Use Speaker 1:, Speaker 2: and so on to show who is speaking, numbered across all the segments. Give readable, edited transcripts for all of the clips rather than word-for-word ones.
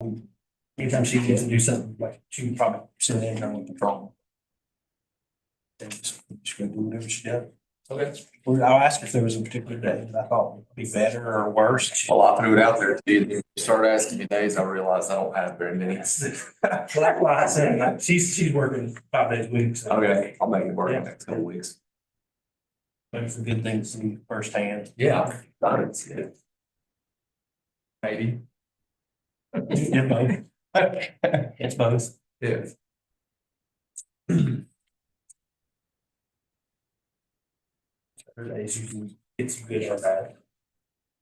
Speaker 1: Anytime she needs to do something, like she would probably send in her control. And just go do whatever she does.
Speaker 2: Okay.
Speaker 1: Well, I'll ask her if there was a particular day that I thought would be better or worse.
Speaker 2: Well, I threw it out there to you. You start asking me days, I realized I don't have very many.
Speaker 1: Well, that's why I said, like, she's working 5 days a week, so.
Speaker 2: Okay, I'll make it work
Speaker 1: Yeah.
Speaker 2: in the next couple weeks.
Speaker 1: Maybe some good things to see firsthand.
Speaker 2: Yeah. That's it. Maybe.
Speaker 1: Yeah, both. It's both.
Speaker 2: Yeah.
Speaker 1: Days you can get some good or bad.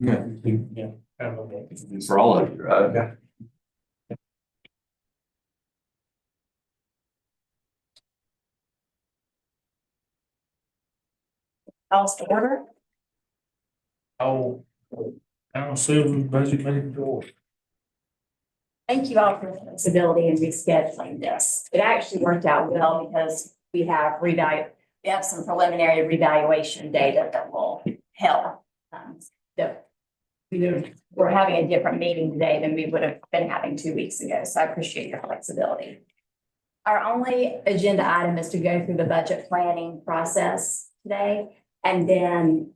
Speaker 2: Yeah.
Speaker 1: Yeah. I don't know.
Speaker 2: For all of you, right?
Speaker 1: Yeah.
Speaker 3: Calls to order.
Speaker 1: Oh, I don't see budget control.
Speaker 3: Thank you all for your flexibility in rescheduling this. It actually worked out well because we have some preliminary revaluation data that will help. That we're having a different meeting today than we would have been having 2 weeks ago, so I appreciate your flexibility. Our only agenda item is to go through the budget planning process today, and then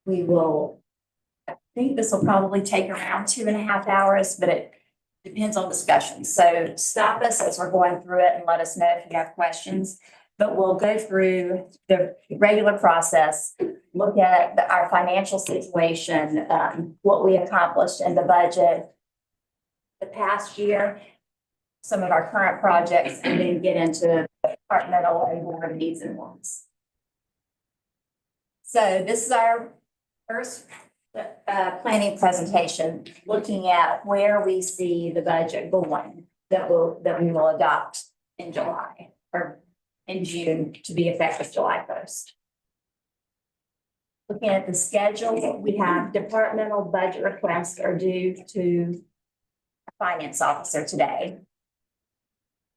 Speaker 3: we will, I think this will probably take around 2.5 hours, but it depends on discussion. So stop us as we're going through it and let us know if you have questions. But we'll go through the regular process, look at our financial situation, what we accomplished in the budget the past year, some of our current projects, and then get into departmental and board needs and wants. So this is our first planning presentation, looking at where we see the budget going that we will adopt in July or in June to be effective July 1st. Looking at the schedule, we have departmental budget requests are due to a finance officer today.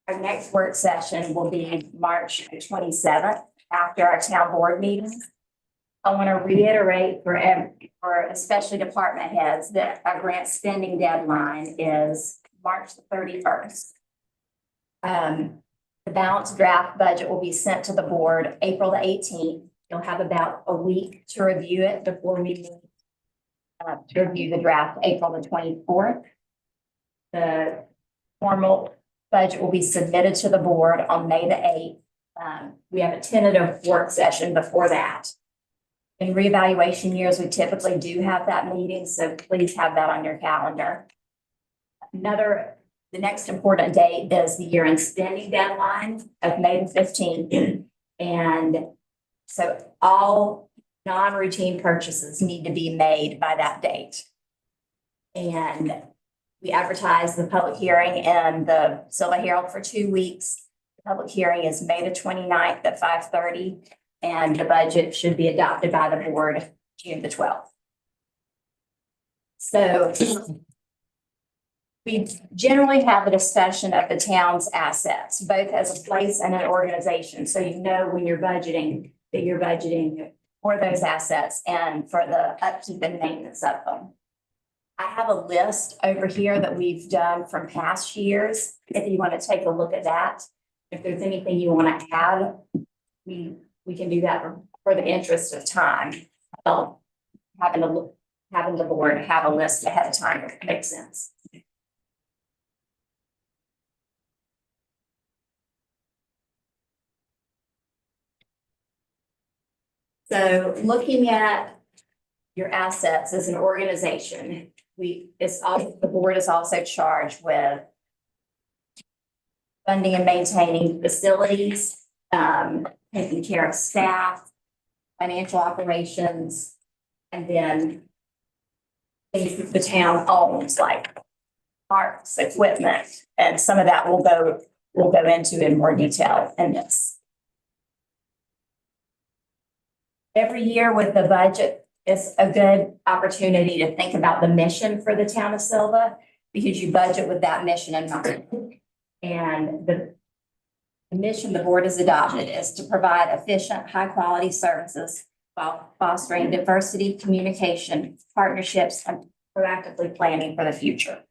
Speaker 3: Our next work session will be March 27th after our town board meeting. I want to reiterate for especially department heads that our grant spending deadline is March 31st. The balanced draft budget will be sent to the board April 18th. You'll have about a week to review it before we to review the draft April 24th. The formal budget will be submitted to the board on May 8th. We have a tentative work session before that. In reevaluation years, we typically do have that meeting, so please have that on your calendar. The next important date is the year-end spending deadline of May 15th. And so all non-routine purchases need to be made by that date. And we advertise the public hearing in the Sylva Herald for 2 weeks. The public hearing is May 29th at 5:30. And the budget should be adopted by the board June 12th. So we generally have a discussion of the town's assets, both as a place and an organization. So you know when you're budgeting that you're budgeting for those assets and for the upkeep and maintenance of them. I have a list over here that we've done from past years. If you want to take a look at that, if there's anything you want to add, we can do that for the interest of time. Having the board have a list ahead of time makes sense. So looking at your assets as an organization, the board is also charged with funding and maintaining facilities, taking care of staff, financial operations, and then things that the town owns, like parks, equipment, and some of that we'll go into in more detail in this. Every year with the budget is a good opportunity to think about the mission for the town of Sylva, because you budget with that mission in mind. And the mission the board has adopted is to provide efficient, high-quality services while fostering diversity, communication, partnerships, and proactively planning for the future.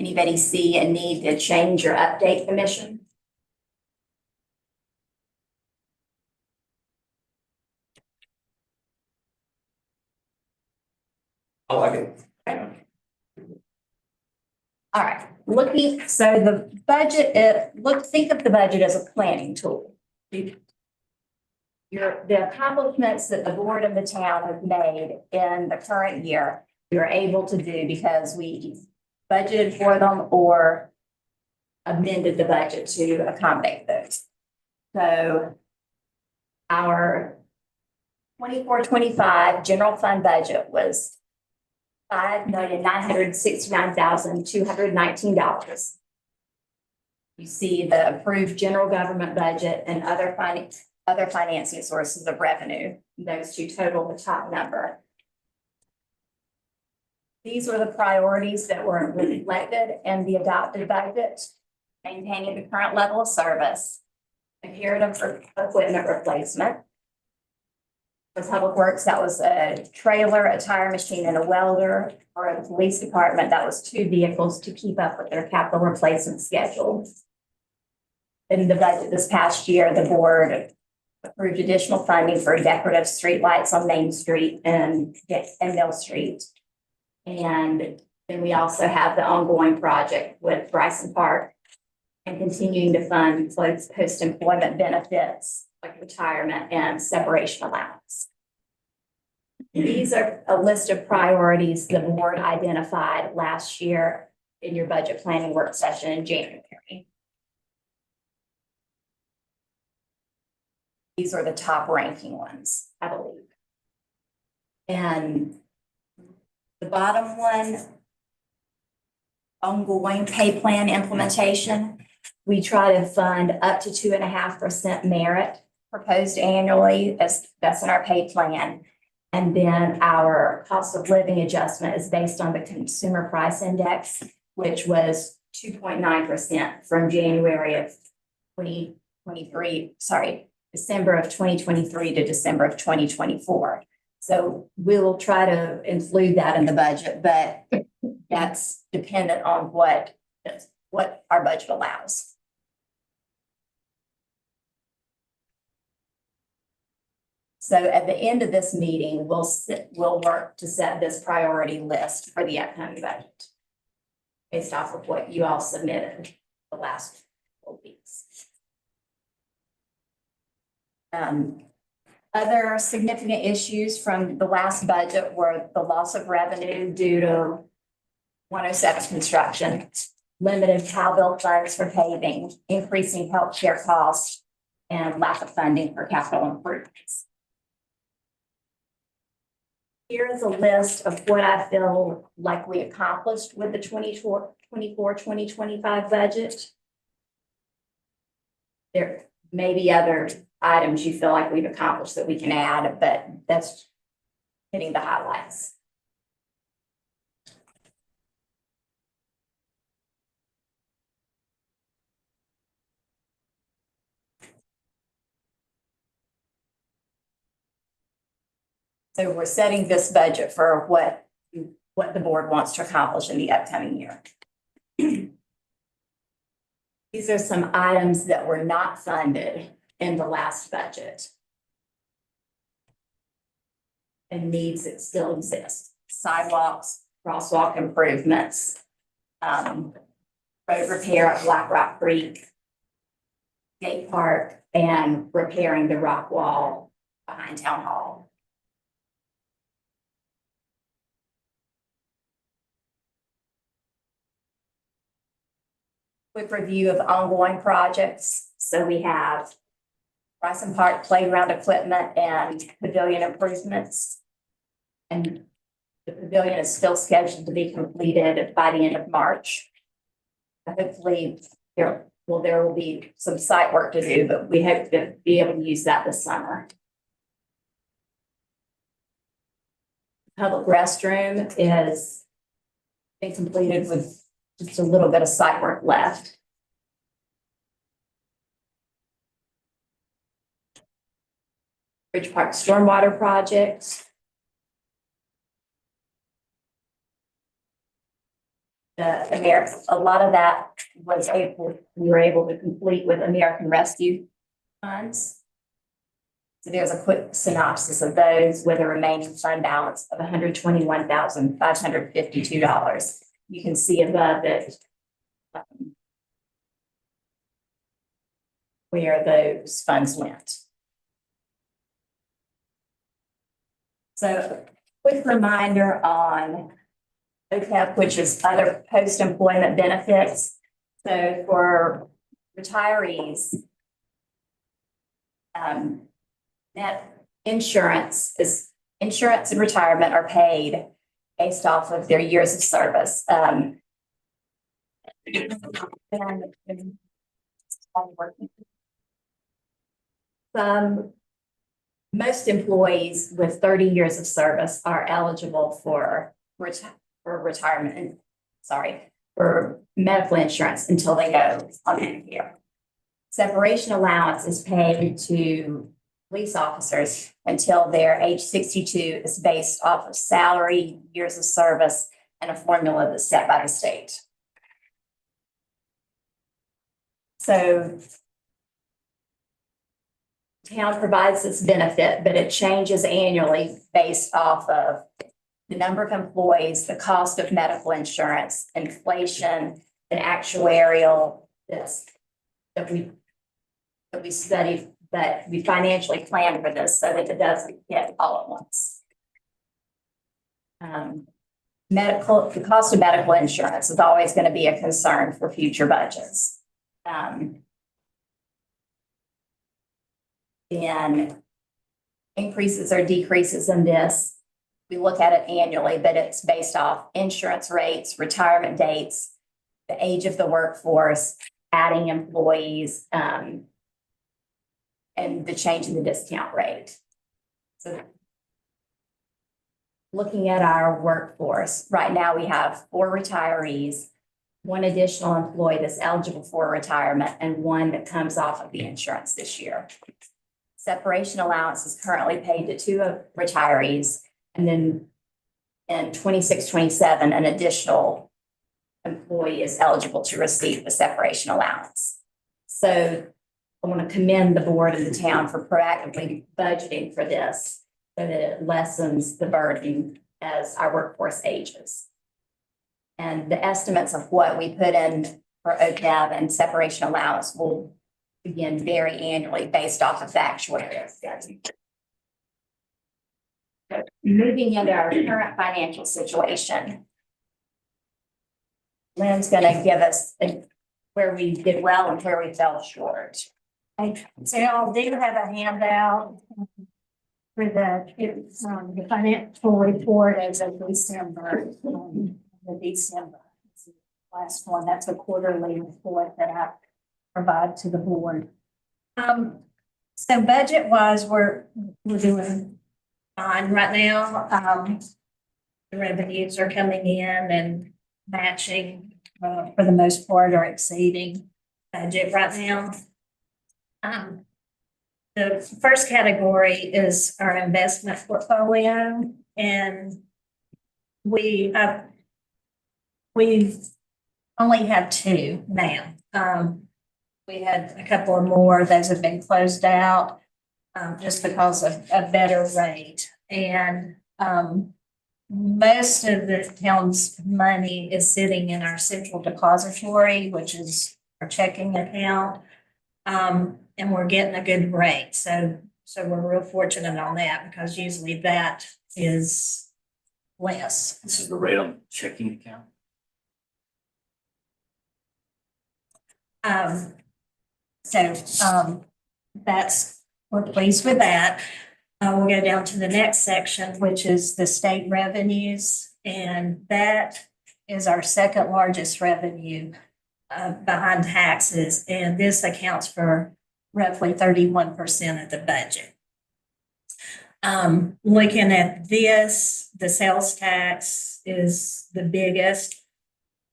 Speaker 3: Anybody see a need to change or update the mission?
Speaker 1: I like it.
Speaker 3: All right, so the budget, think of the budget as a planning tool. The accomplishments that the board and the town have made in the current year, we were able to do because we budgeted for them or amended the budget to accommodate those. So our 24-25 general fund budget was $5,969,219. You see the approved general government budget and other financing sources of revenue. Those two total the top number. These were the priorities that were reflected in the adopted budget: maintaining the current level of service, imperative for equipment replacement. For Public Works, that was a trailer, a tire machine, and a welder. For the police department, that was 2 vehicles to keep up with their capital replacement schedule. In the budget this past year, the board approved additional funding for decorative streetlights on Main Street and Mill Street. And then we also have the ongoing project with Bryson Park and continuing to fund post-employment benefits like retirement and separation allowance. These are a list of priorities the board identified last year in your budget planning work session in January. These are the top ranking ones, I believe. And the bottom one, ongoing pay plan implementation, we try to fund up to 2.5% merit proposed annually, as that's in our pay plan. And then our cost of living adjustment is based on the consumer price index, which was 2.9% from January of 2023, December of 2023 to December of 2024. So we will try to include that in the budget, but that's dependent on what our budget allows. So at the end of this meeting, we'll work to set this priority list for the upcoming budget based off of what you all submitted the last couple weeks. Other significant issues from the last budget were the loss of revenue due to 107 construction, limited CalBill funds for paving, increasing healthcare costs, and lack of funding for capital improvements. Here is a list of what I feel like we accomplished with the 2024-2025 budget. There may be other items you feel like we've accomplished that we can add, but that's hitting the highlights. So we're setting this budget for what the board wants to accomplish in the upcoming year. These are some items that were not funded in the last budget and needs that still exist: sidewalks, crosswalk improvements, road repair at Black Rock Creek, skate park, and repairing the rock wall behind Town Hall. Quick review of ongoing projects. So we have Bryson Park playground equipment and pavilion improvements. And the pavilion is still scheduled to be completed by the end of March. Hopefully there will be some site work to do, but we hope to be able to use that this summer. Public restroom is being completed with just a little bit of site work left. Bridge Park stormwater project. a lot of that we were able to complete with American Rescue funds. So there's a quick synopsis of those with a remaining fund balance of $121,552. You can see above it where those funds went. So quick reminder on OPEB, which is other post-employment benefits. So for retirees, net insurance and retirement are paid based off of their years of service. Most employees with 30 years of service are eligible for retirement, for medical insurance until they go on Medicare. Separation allowance is paid to police officers until their age 62 is based off of salary, years of service, and a formula that's set by the state. So the town provides this benefit, but it changes annually based off of the number of employees, the cost of medical insurance, inflation, and actuarial that we studied, that we financially plan for this so that it doesn't hit all at once. The cost of medical insurance is always going to be a concern for future budgets. And increases or decreases in this, we look at it annually, but it's based off insurance rates, retirement dates, the age of the workforce, adding employees, and the change in the discount rate. So looking at our workforce, right now we have 4 retirees, 1 additional employee that's eligible for retirement, and 1 that comes off of the insurance this year. Separation allowance is currently paid to 2 retirees, and then in 26-27, an additional employee is eligible to receive the separation allowance. So I want to commend the board and the town for proactively budgeting for this so that it lessens the burden as our workforce ages. And the estimates of what we put in for OPEB and separation allowance will begin vary annually based off of the actuarial study. Moving into our current financial situation, Lynn's going to give us where we did well and where we fell short.
Speaker 4: So y'all do have a handout for the financial report as of December. Last one, that's a quarterly report that I provide to the board. So budget wise, we're doing fine right now. The revenues are coming in and matching for the most part or exceeding budget right now. The first category is our investment portfolio, and we've only have 2 now. We had a couple of more; those have been closed out just because of a better rate. And most of the town's money is sitting in our central depository, which is our checking account. And we're getting a good rate. So we're real fortunate on that because usually that is less.
Speaker 5: This is the rate on checking account.
Speaker 4: We're pleased with that. We'll go down to the next section, which is the state revenues. And that is our second largest revenue behind taxes. And this accounts for roughly 31% of the budget. Looking at this, the sales tax is the biggest.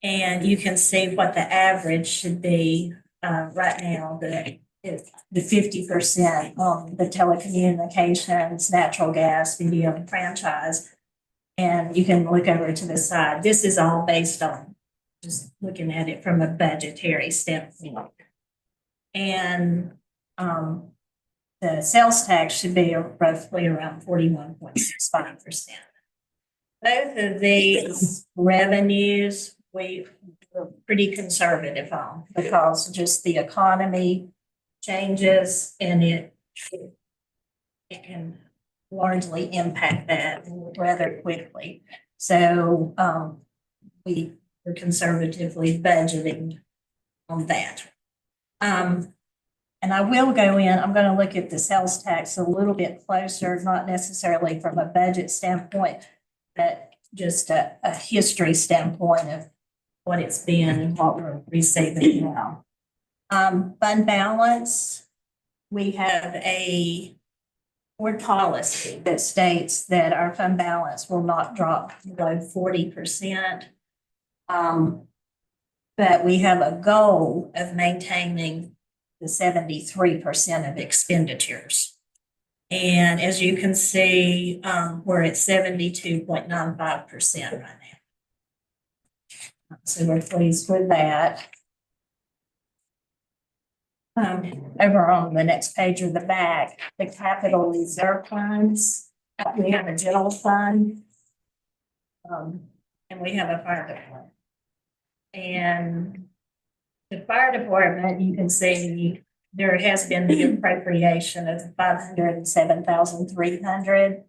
Speaker 4: And you can see what the average should be right now, the 50% on the telecommunications, natural gas, video, and franchise. And you can look over to the side. This is all based on just looking at it from a budgetary standpoint. And, the sales tax should be roughly around 41.65%. Both of these revenues, we were pretty conservative on because just the economy changes and it can largely impact that rather quickly. So, we were conservatively budgeting on that. And I will go in, I'm going to look at the sales tax a little bit closer, not necessarily from a budget standpoint, but just a history standpoint of what it's been and what we're receiving now. Fund balance, we have a board policy that states that our fund balance will not drop below 40%. But we have a goal of maintaining the 73% of expenditures. And as you can see, we're at 72.95% right now. So we're pleased with that. Over on the next page of the back, the capital reserve funds, we have a general fund. And we have a fire department. And the fire department, you can see there has been the appropriation of 507,300.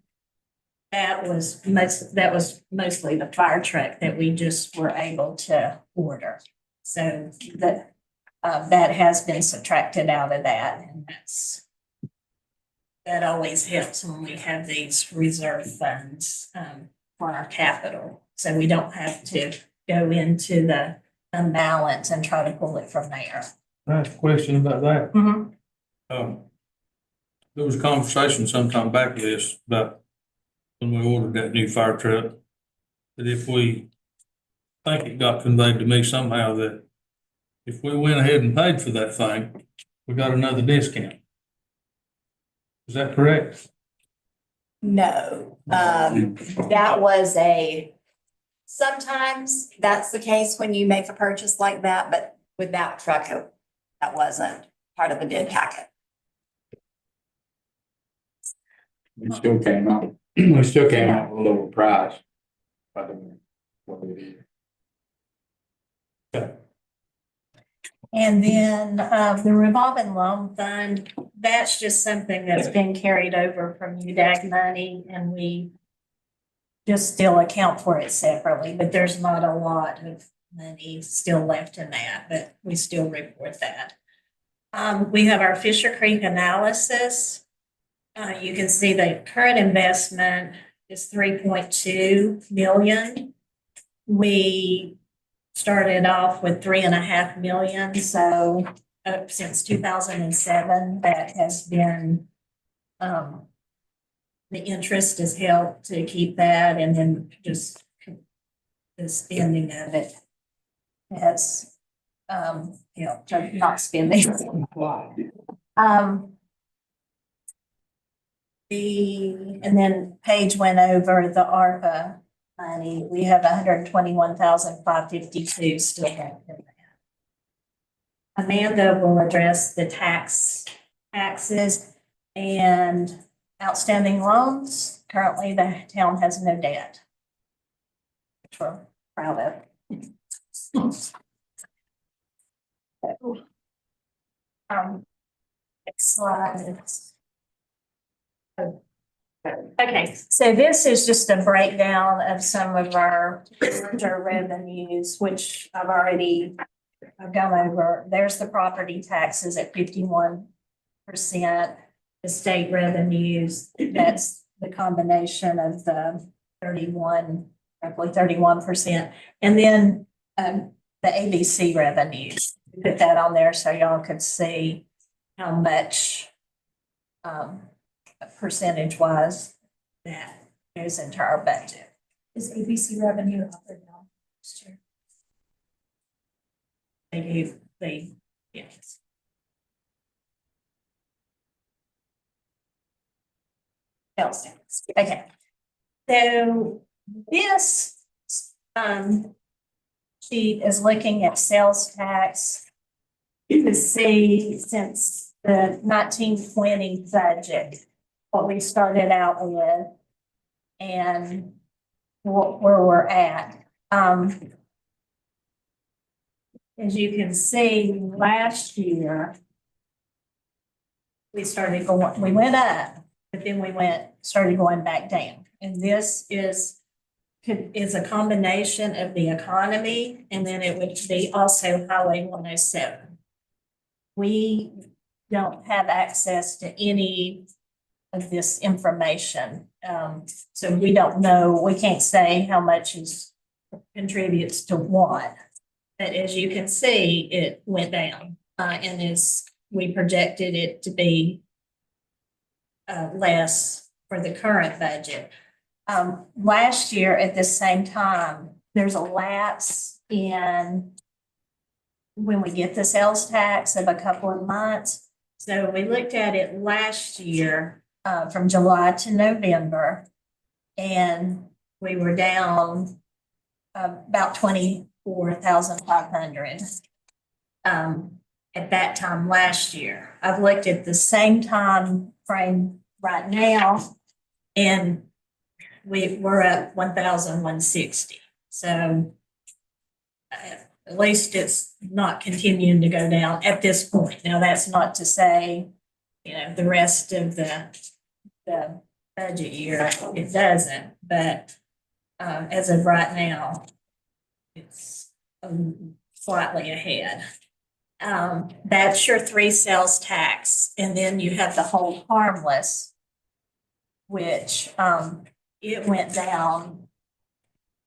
Speaker 4: That was mostly the fire truck that we just were able to order. So that has been subtracted out of that, and that always helps when we have these reserve funds for our capital. So we don't have to go into the balance and try to pull it from there.
Speaker 6: I have a question about that.
Speaker 4: Mm-hmm.
Speaker 6: There was a conversation sometime back with this about when we ordered that new fire truck, that if we, I think it got conveyed to me somehow that if we went ahead and paid for that thing, we got another discount. Is that correct?
Speaker 3: No, that was sometimes that's the case when you make a purchase like that, but with that truck, that wasn't part of the bid packet.
Speaker 2: We still came out with a lower price. But what we did.
Speaker 4: And then the revolving loan fund, that's just something that's been carried over from UDAG money, and we just still account for it separately, but there's not a lot of money still left in that, but we still report that. We have our Fisher Creek analysis. You can see the current investment is 3.2 million. We started off with 3.5 million. So since 2007, that has been, the interest has helped to keep that, and then just the spending of it has, helped to not spending. And then Paige went over the ARPA money. We have 121,552 still left in that. Amanda will address the taxes and outstanding loans. Currently, the town has no debt, which we're proud of. Next slide. Okay, so this is just a breakdown of some of our larger revenues, which I've gone over. There's the property taxes at 51%, the state revenues, that's the combination of the roughly 31%. And then the ABC revenues, we put that on there so y'all could see how much percentage wise that goes into our budget. Is ABC revenue up or down next year? Yes. Okay. So this sheet is looking at sales tax. You can see since the 1920 budget, what we started out with and where we're at. As you can see, last year, we went up, but then started going back down. And this is a combination of the economy, and then it would be also Highway 107. We don't have access to any of this information. So we don't know, we can't say how much contributes to what. But as you can see, it went down, and we projected it to be less for the current budget. Last year at the same time, there's a lapse in when we get the sales tax of a couple of months. So we looked at it last year, from July to November, and we were down about 24,500 at that time last year. I've looked at the same time frame right now, and we're up 1,160. So at least it's not continuing to go down at this point. Now, that's not to say, the rest of the budget year, it doesn't, but as of right now, it's slightly ahead. That's your 3 sales tax, and then you have the hold harmless, which it went down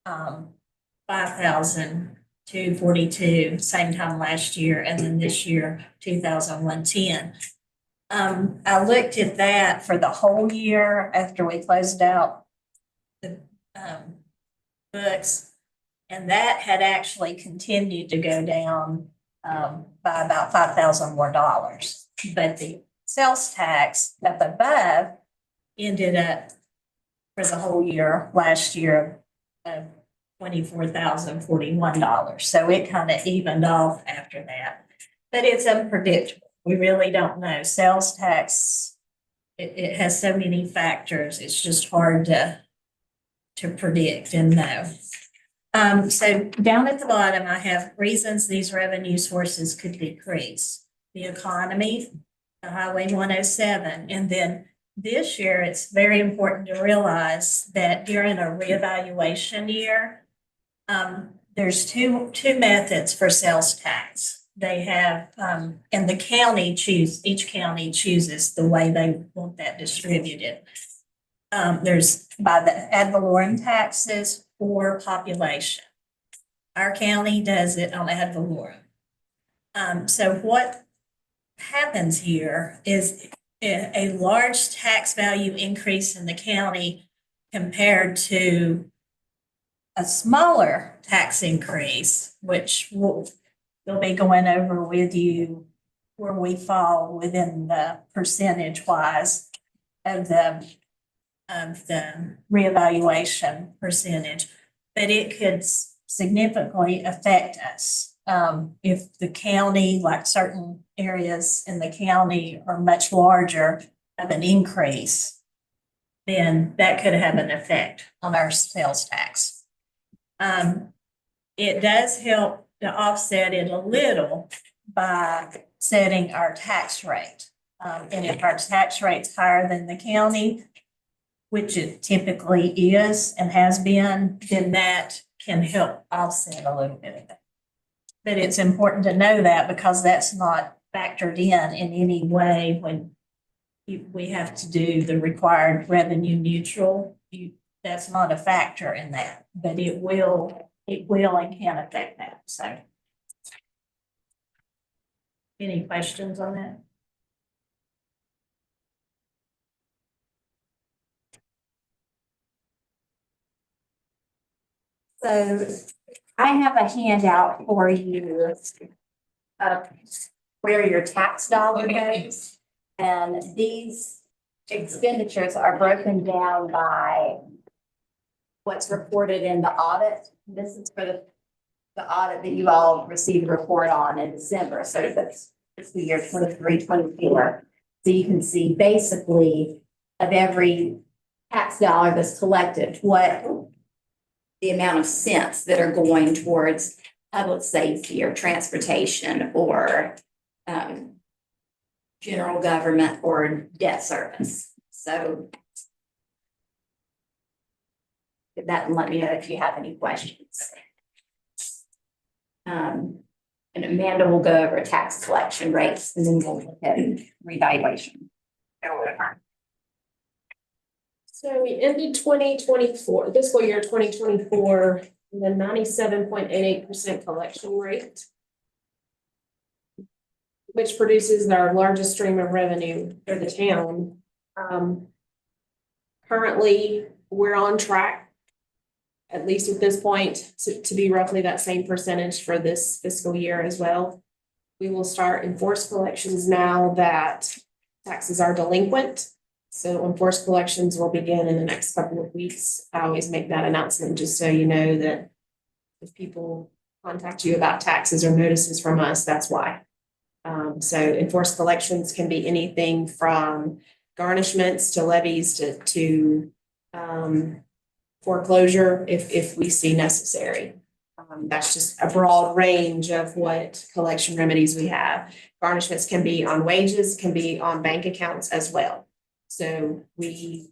Speaker 4: 5,242 same time last year, and then this year 2,110. I looked at that for the whole year after we closed out the books, and that had actually continued to go down by about $5,000 more. But the sales tax up above ended up for the whole year last year of $24,041. So it kind of evened off after that. But it's unpredictable. We really don't know. Sales tax, it has so many factors. It's just hard to predict and know. So down at the bottom, I have reasons these revenue sources could decrease. The economy, the Highway 107, and then this year, it's very important to realize that during a reevaluation year, there's two methods for sales tax. They have, and each county chooses the way they want that distributed. There's by the ad valorem taxes or population. Our county does it on ad valorem. So what happens here is a large tax value increase in the county compared to a smaller tax increase, which we'll be going over with you where we fall within the percentage wise of the reevaluation percentage. But it could significantly affect us. If the county, like certain areas in the county are much larger of an increase, then that could have an effect on our sales tax. It does help to offset it a little by setting our tax rate. And if our tax rate's higher than the county, which it typically is and has been, then that can help offset a little bit of that. But it's important to know that because that's not factored in any way when we have to do the required revenue neutral. That's not a factor in that, but it will and can affect that. So any questions on that?
Speaker 3: So I have a handout for you of where your tax dollar goes. And these expenditures are broken down by what's reported in the audit. This is for the the audit that you all received a report on in December, so that's fiscal year 23-24. So you can see basically of every tax dollar that's collected, what the amount of cents that are going towards public safety or transportation or general government or debt service. So that, and let me know if you have any questions. And Amanda will go over tax collection rates and then we'll look at revaluation.
Speaker 7: So we ended 2024, fiscal year 2024, with a 97.88% collection rate, which produces our largest stream of revenue for the town. Currently, we're on track, at least at this point, to be roughly that same percentage for this fiscal year as well. We will start enforced collections now that taxes are delinquent. So enforced collections will begin in the next couple of weeks. I always make that announcement just so you know that if people contact you about taxes or notices from us, that's why. So enforced collections can be anything from garnishments to levies to foreclosure if we see necessary. That's just a broad range of what collection remedies we have. Garnishments can be on wages, can be on bank accounts as well. So we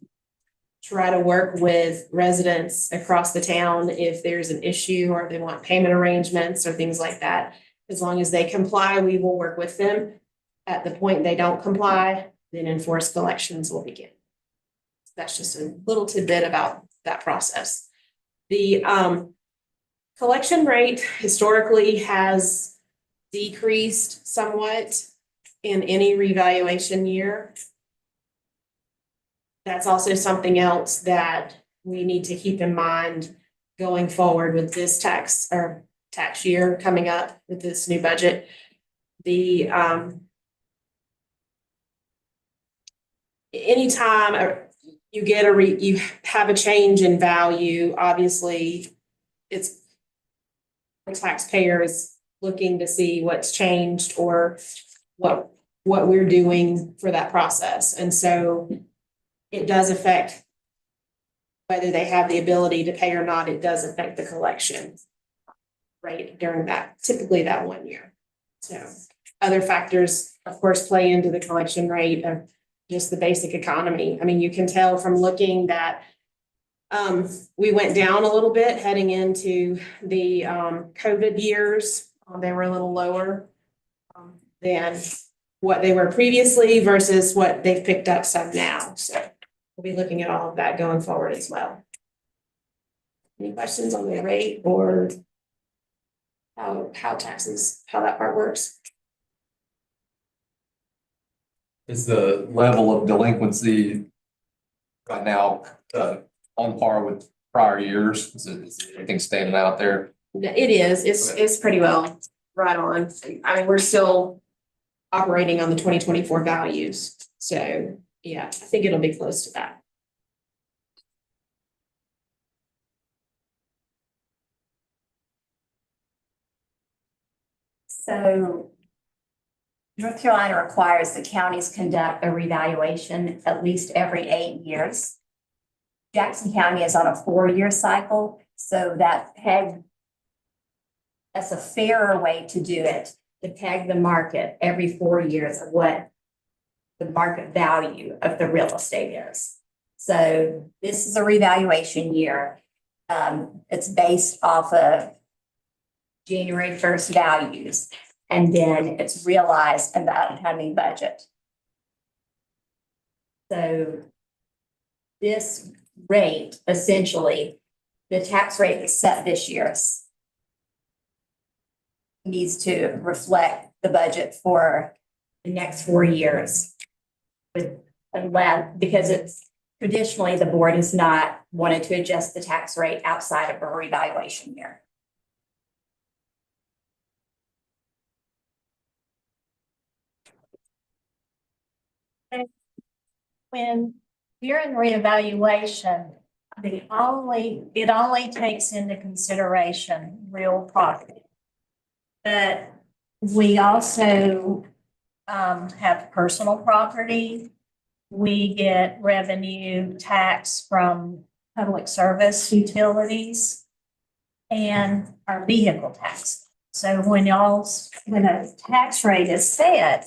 Speaker 7: try to work with residents across the town if there's an issue or they want payment arrangements or things like that. As long as they comply, we will work with them. At the point they don't comply, then enforced collections will begin. That's just a little tidbit about that process. The collection rate historically has decreased somewhat in any revaluation year. That's also something else that we need to keep in mind going forward with this tax year coming up with this new budget. The anytime you get you have a change in value, obviously it's the taxpayer is looking to see what's changed or what we're doing for that process. And so it does affect whether they have the ability to pay or not. It does affect the collection rate during that, typically that 1 year. So other factors, of course, play into the collection rate of just the basic economy. I mean, you can tell from looking that we went down a little bit heading into the COVID years. They were a little lower than what they were previously versus what they've picked up some now. So we'll be looking at all of that going forward as well. Any questions on the rate or how that part works?
Speaker 8: Is the level of delinquency right now on par with prior years? Is anything standing out there?
Speaker 7: It is. It's pretty well right on. I mean, we're still operating on the 2024 values. So yeah, I think it'll be close to that.
Speaker 3: So North Carolina requires the counties conduct a revaluation at least every 8 years. Jackson County is on a 4-year cycle, so that's a fairer way to do it, to peg the market every 4 years of what the market value of the real estate is. So this is a revaluation year. It's based off of January 1st values, and then it's realized in the upcoming budget. So this rate, essentially, the tax rate that's set this year needs to reflect the budget for the next 4 years. Because it's traditionally the board has not wanted to adjust the tax rate outside of a revaluation year.
Speaker 4: When you're in reevaluation, it only takes into consideration real property. But we also, have personal property. We get revenue tax from public service utilities and our vehicle tax. So when a tax rate is set,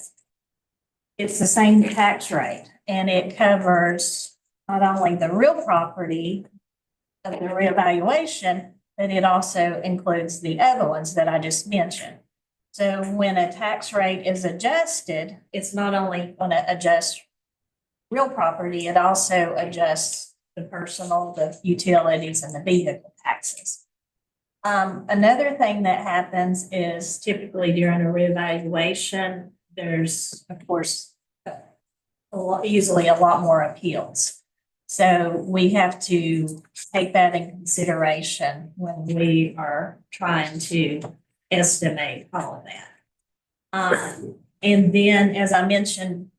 Speaker 4: it's the same tax rate and it covers not only the real property of the reevaluation, but it also includes the other ones that I just mentioned. So when a tax rate is adjusted, it's not only going to adjust real property, it also adjusts the personal, the utilities, and the vehicle taxes. Another thing that happens is typically during a reevaluation, there's, of course, usually a lot more appeals. So we have to take that in consideration when we are trying to estimate all of that. And then, as I mentioned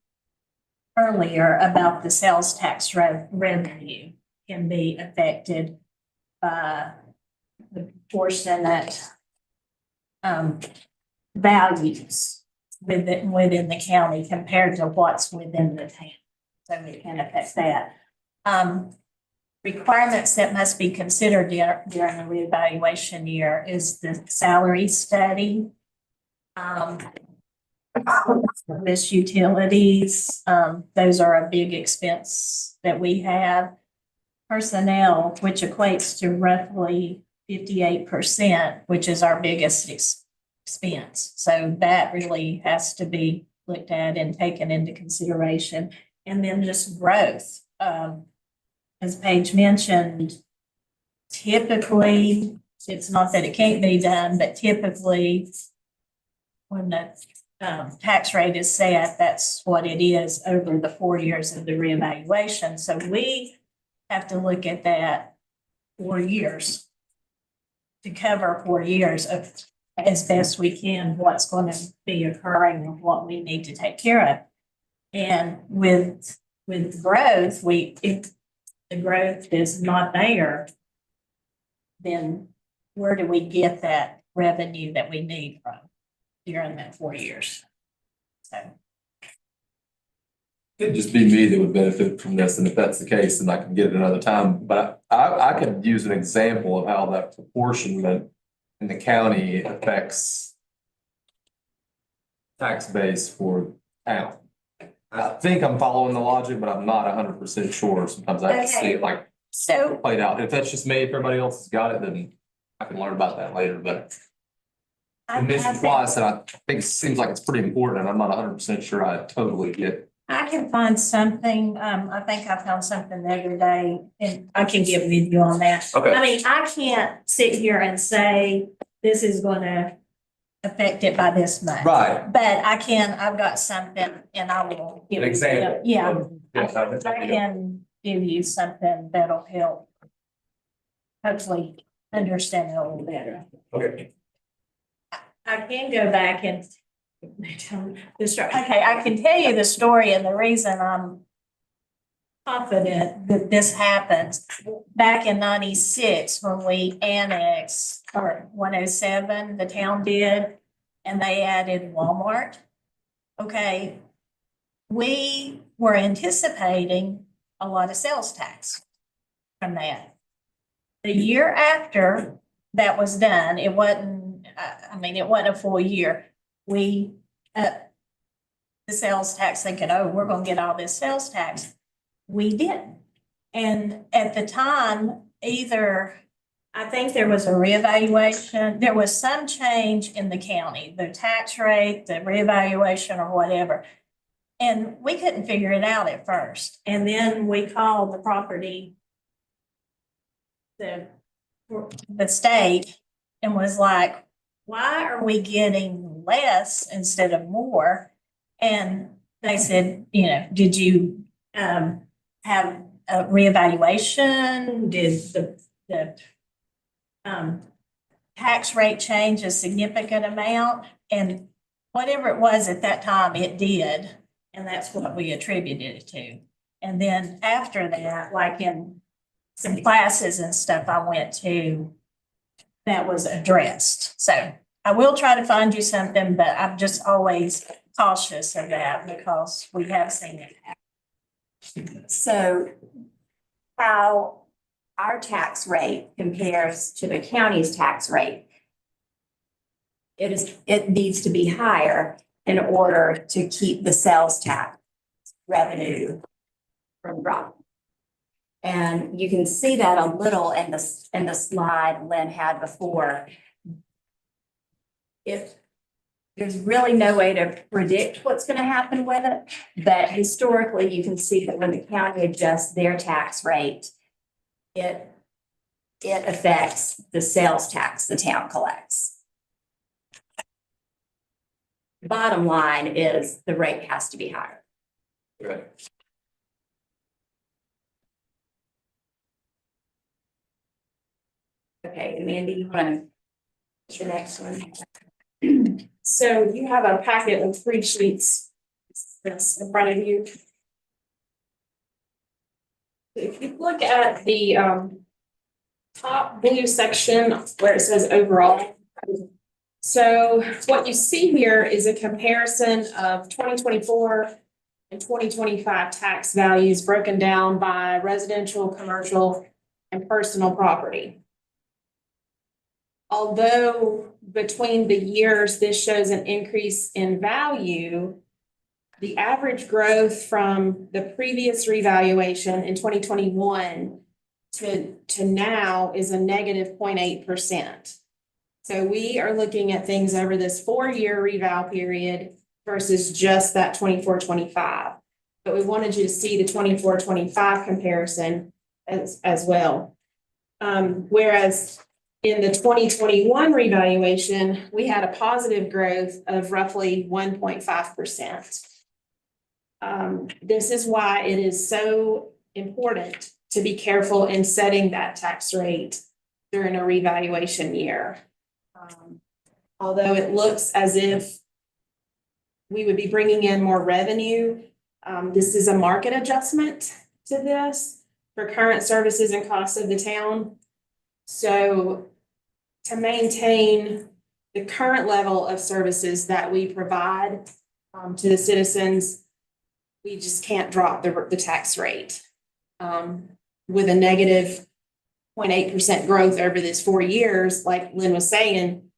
Speaker 4: earlier about the sales tax revenue can be affected by the proportionate values within the county compared to what's within the town. So it can affect that. Requirements that must be considered during a reevaluation year is the salary study. Service utilities, those are a big expense that we have. Personnel, which equates to roughly 58%, which is our biggest expense. So that really has to be looked at and taken into consideration. And then just growth. As Paige mentioned, typically, it's not that it can't be done, but typically when the tax rate is set, that's what it is over the 4 years of the reevaluation. So we have to look at that 4 years to cover 4 years of as best we can what's going to be occurring and what we need to take care of. And with growth, if the growth is not there, then where do we get that revenue that we need from during that 4 years? So.
Speaker 8: It'd just be me that would benefit from this, and if that's the case, then I can get it another time. But I could use an example of how that proportionment in the county affects tax base for town. I think I'm following the logic, but I'm not 100% sure. Sometimes I have to see it like
Speaker 4: So
Speaker 8: played out. If that's just me, if everybody else has got it, then I can learn about that later. But in this class, and I think it seems like it's pretty important, and I'm not 100% sure I totally get.
Speaker 4: I can find something, I think I found something the other day, and I can get with you on that.
Speaker 8: Okay.
Speaker 4: I mean, I can't sit here and say this is gonna affect it by this much.
Speaker 8: Right.
Speaker 4: But I've got something and I will give
Speaker 8: An
Speaker 4: you.
Speaker 8: example.
Speaker 4: Yeah,
Speaker 8: Yes,
Speaker 4: I can give you something that'll help hopefully understand it a little better.
Speaker 8: Okay.
Speaker 4: I can go back and okay, I can tell you the story and the reason I'm confident that this happens. Back in 96, when we annexed, or 107, the town did, and they added Walmart. Okay, we were anticipating a lot of sales tax from that. The year after that was done, it wasn't, it wasn't a full year. We, the sales tax thinking, oh, we're going to get all this sales tax. We didn't. And at the time, I think there was a reevaluation, there was some change in the county, the tax rate, the reevaluation or whatever. And we couldn't figure it out at first. And then we called the property, the state, and was like, why are we getting less instead of more? And they said, did you have a reevaluation? Did the tax rate change a significant amount? And whatever it was at that time, it did. And that's what we attributed it to. And then after that, like in some classes and stuff I went to that was addressed. So I will try to find you something, but I'm just always cautious of that because we have seen it happen.
Speaker 3: So how our tax rate compares to the county's tax rate. It needs to be higher in order to keep the sales tax revenue from dropping. And you can see that a little in the slide Lynn had before. If there's really no way to predict what's going to happen with it, but historically you can see that when the county adjusts their tax rate, it affects the sales tax the town collects. The bottom line is the rate has to be higher.
Speaker 8: Right.
Speaker 3: Okay, Amanda, you want to, the next one?
Speaker 7: So you have a packet of 3 sheets that's in front of you. If you look at the top blue section where it says overall. So what you see here is a comparison of 2024 and 2025 tax values broken down by residential, commercial, and personal property. Although between the years, this shows an increase in value, the average growth from the previous revaluation in 2021 to now is a negative 0.8%. So we are looking at things over this 4-year reval period versus just that 24-25. But we wanted you to see the 24-25 comparison as well. Whereas in the 2021 revaluation, we had a positive growth of roughly 1.5%. This is why it is so important to be careful in setting that tax rate during a revaluation year. Although it looks as if we would be bringing in more revenue, this is a market adjustment to this for current services and costs of the town. So to maintain the current level of services that we provide to the citizens, we just can't drop the tax rate. With a negative 0.8% growth over this 4 years, like Lynn was saying,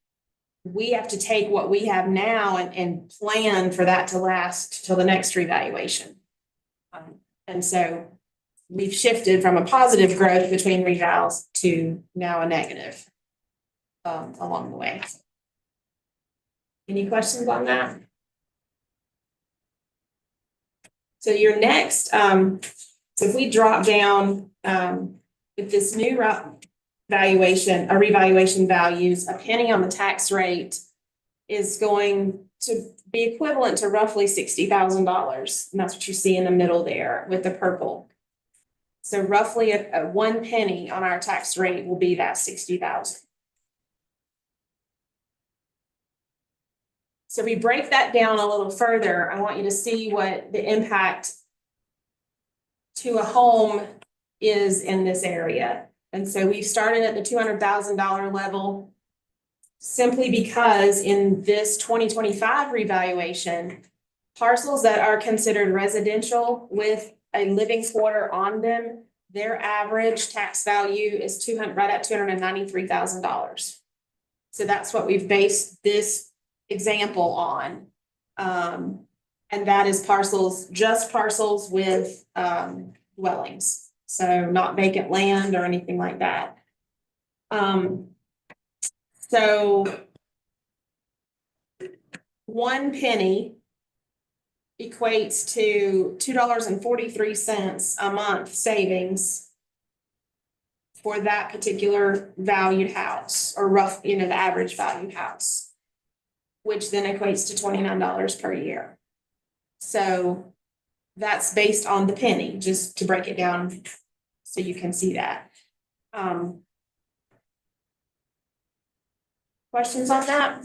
Speaker 7: we have to take what we have now and plan for that to last till the next revaluation. And so we've shifted from a positive growth between revals to now a negative along the way. Any questions on that? So your next, so if we drop down with this new revaluation values, a penny on the tax rate is going to be equivalent to roughly $60,000. And that's what you see in the middle there with the purple. So roughly a 1 penny on our tax rate will be that 60,000. So if we break that down a little further, I want you to see what the impact to a home is in this area. And so we've started at the $200,000 level simply because in this 2025 revaluation, parcels that are considered residential with a living quarter on them, their average tax value is right at $293,000. So that's what we've based this example on. And that is just parcels with dwellings. So not vacant land or anything like that. So 1 penny equates to $2.43 a month savings for that particular valued house, or the average valued house, which then equates to $29 per year. So that's based on the penny, just to break it down so you can see that. Questions on that?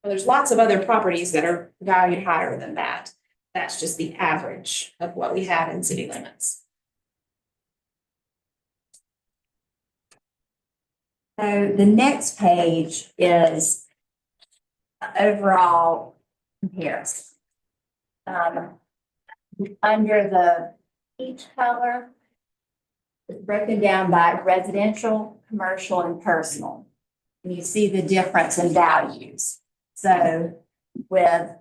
Speaker 7: Well, there's lots of other properties that are valued higher than that. That's just the average of what we have in city limits.
Speaker 3: So the next page is overall comparison. Under the peach color, it's broken down by residential, commercial, and personal. And you see the difference in values. So with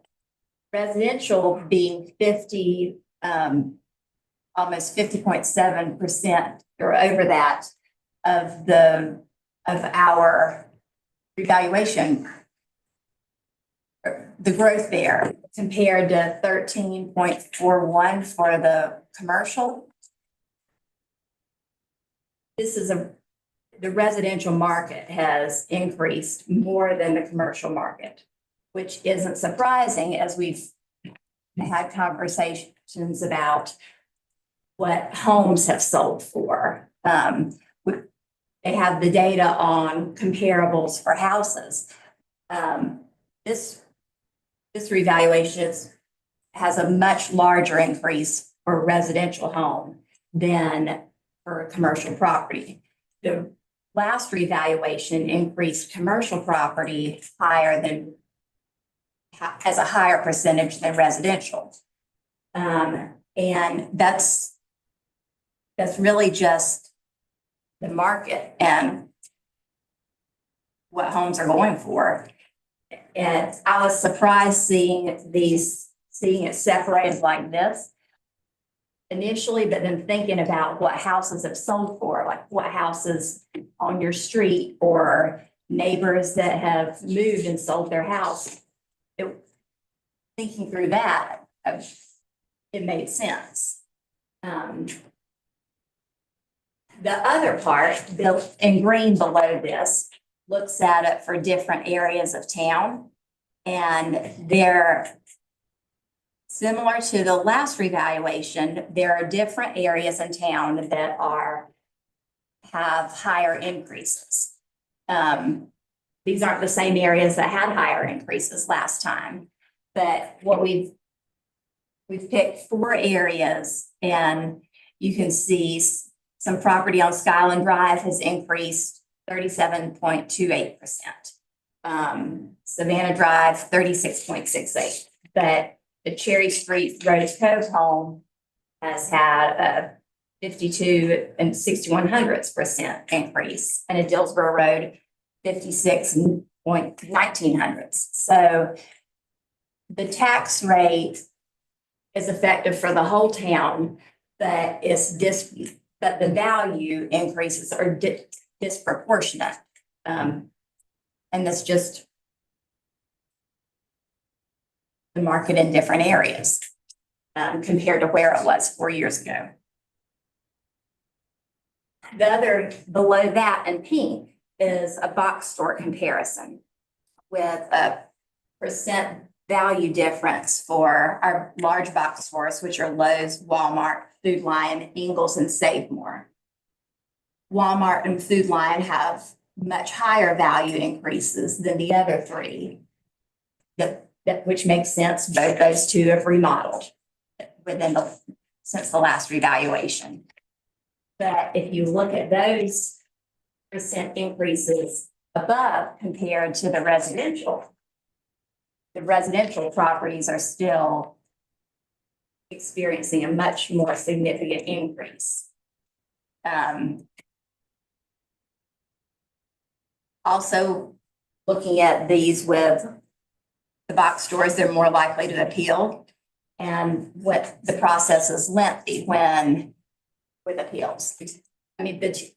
Speaker 3: residential being 50, almost 50.7% or over that of our revaluation, the growth there compared to 13.41 for the commercial. The residential market has increased more than the commercial market, which isn't surprising as we've had conversations about what homes have sold for. They have the data on comparables for houses. This revaluation has a much larger increase for a residential home than for a commercial property. The last revaluation increased commercial property as a higher percentage than residential. And that's really just the market and what homes are going for. And I was surprised seeing it separated like this initially, but then thinking about what houses have sold for, like what houses on your street or neighbors that have moved and sold their house. Thinking through that, it made sense. The other part, built in green below this, looks at it for different areas of town. And they're similar to the last revaluation. There are different areas in town that have higher increases. These aren't the same areas that had higher increases last time, but what we've picked 4 areas, and you can see some property on Skyland Drive has increased 37.28%. Savannah Drive, 36.68%. But the Cherry Street Rose Cove home has had a 52 and 6100% increase, and a Dillsboro Road, 56.1900. So the tax rate is effective for the whole town, but but the value increases are disproportionate. And that's just the market in different areas compared to where it was 4 years ago. The other below that in pink is a box store comparison with a percent value difference for our large box stores, which are Lowe's, Walmart, Food Lion, Ingles, and Save More. Walmart and Food Lion have much higher value increases than the other 3, which makes sense. Both those 2 have remodeled since the last revaluation. But if you look at those percent increases above compared to the residential properties are still experiencing a much more significant increase. Also, looking at these with the box stores, they're more likely to appeal, and what the process is lengthy with appeals. I mean, the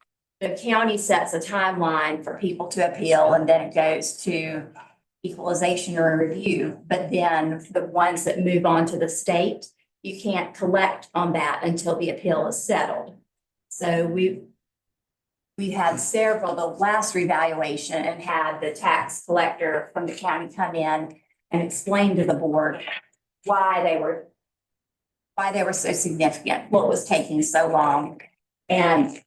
Speaker 3: county sets a timeline for people to appeal, and then it goes to equalization or review. But then the ones that move on to the state, you can't collect on that until the appeal is settled. So we had several, the last revaluation, and had the tax collector from the county come in and explain to the board why they were so significant, what was taking so long. And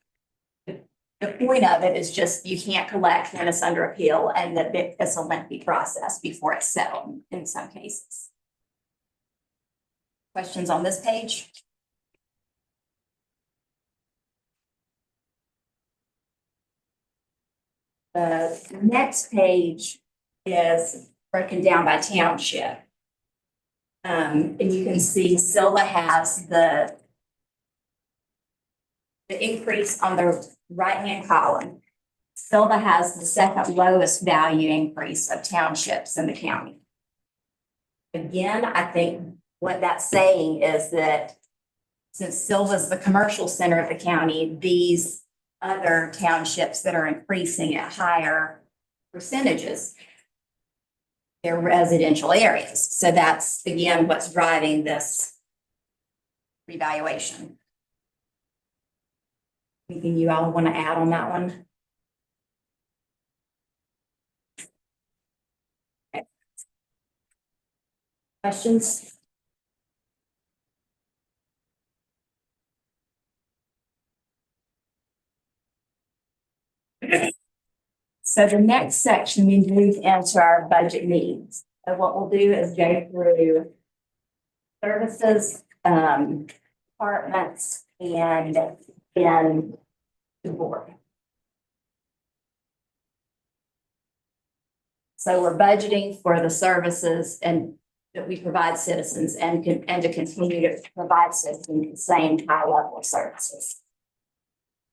Speaker 3: the point of it is just you can't collect when it's under appeal, and that it's a lengthy process before it's settled in some cases. Questions on this page? The next page is broken down by township. And you can see Sylva has the increase on the right-hand column. Sylva has the second lowest value increase of townships in the county. Again, I think what that's saying is that since Sylva's the commercial center of the county, these other townships that are increasing at higher percentages, they're residential areas. So that's, again, what's driving this revaluation. Anything you all want to add on that one? Okay. Questions? So the next section, we move into our budget needs. So what we'll do is go through services, departments, and then the board. So we're budgeting for the services and that we provide citizens and to continue to provide citizens the same high level of services.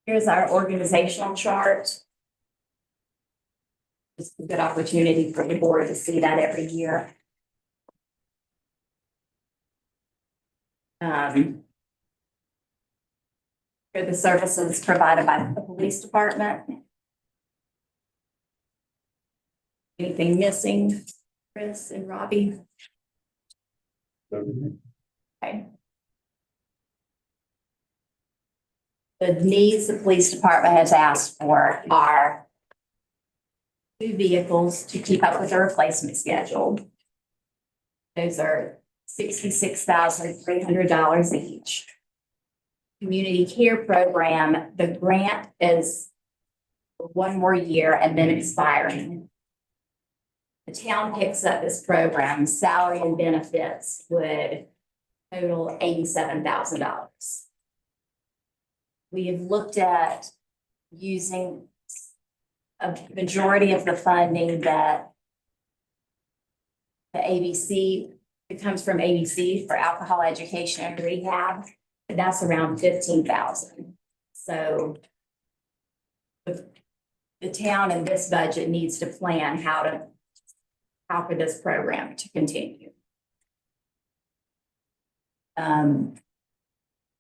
Speaker 3: Here's our organizational chart. It's a good opportunity for the board to see that every year. Here are the services provided by the police department. Anything missing, Chris and Robbie? Okay. The needs the police department has asked for are 2 vehicles to keep up with the replacement schedule. Those are $66,300 each. Community care program, the grant is for 1 more year and then expiring. The town picks up this program, salary and benefits would total $87,000. We have looked at using a majority of the funding that the ABC, it comes from ABC for alcohol education and rehab, but that's around $15,000. So the town in this budget needs to plan how for this program to continue.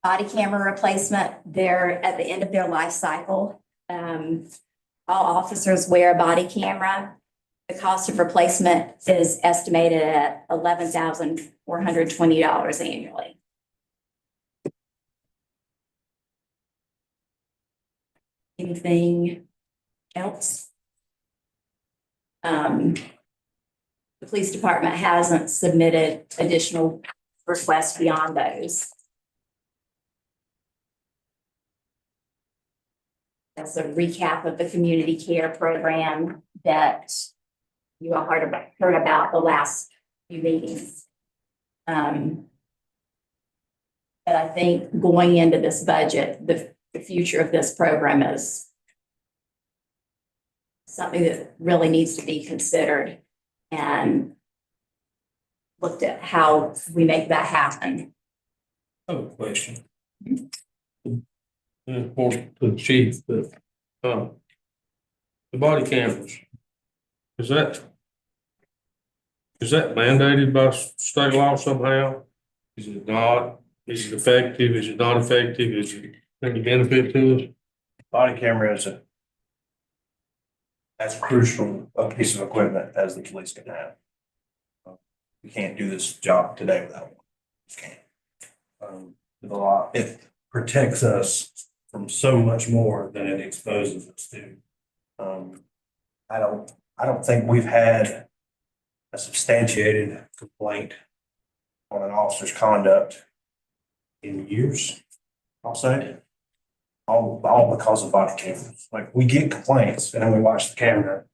Speaker 3: Body camera replacement, they're at the end of their life cycle. All officers wear a body camera. The cost of replacement is estimated at $11,420 annually. Anything else? The police department hasn't submitted additional requests beyond those. That's a recap of the community care program that you all heard about the last few meetings. But I think going into this budget, the future of this program is something that really needs to be considered and looked at how we make that happen.
Speaker 6: I have a question. Important to the chief, but, the body cameras, is that mandated by state law somehow? Is it not? Is it effective? Is it not effective? Is it any benefit to us?
Speaker 1: Body camera is as crucial a piece of equipment as the police can have. We can't do this job today without one. We can't. It protects us from so much more than it exposes us to. I don't think we've had a substantiated complaint on an officer's conduct in years, I'll say. All because of body cameras. Like, we get complaints and then we watch the camera.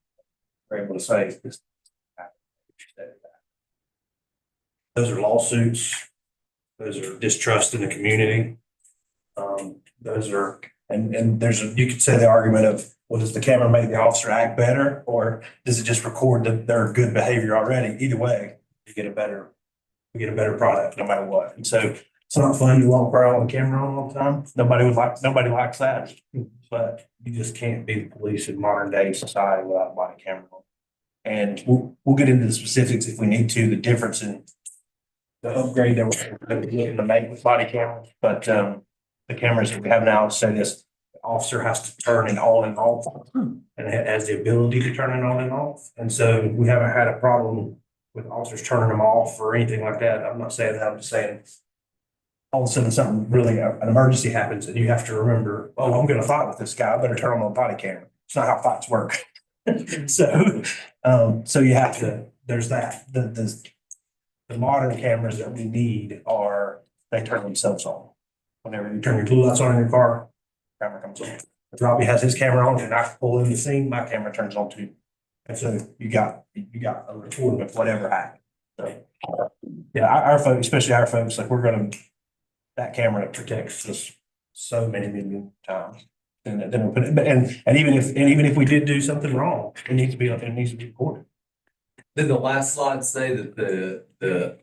Speaker 1: We're able to say this. Those are lawsuits. Those are distrust in the community. Those are, and there's a, you could say the argument of, well, does the camera make the officer act better? Or does it just record that their good behavior already? Either way, you get a better product no matter what. And so it's not fun to walk around with a camera on all the time. Nobody likes that. But you just can't be the police in modern day society without a body camera on. And we'll get into the specifics if we need to, the difference in the upgrade that we're looking to make with body cameras. But the cameras that we have now say this, the officer has to turn it on and off, and it has the ability to turn it on and off. And so we haven't had a problem with officers turning them off or anything like that. I'm not saying that, I'm just saying all of a sudden something really, an emergency happens and you have to remember, oh, I'm gonna fight with this guy, I better turn on my body camera. It's not how fights work. So you have to, there's that, the modern cameras that we need are, they turn themselves on. Whenever you turn your blue lights on in your car, camera comes on. If Robbie has his camera on and I pull in the scene, my camera turns on too. And so you got a recording of whatever happened. So, yeah, our folks, especially our folks, like that camera protects us so many million times. And then we'll put it, and even if we did do something wrong, it needs to be recorded.
Speaker 8: Did the last slide say that the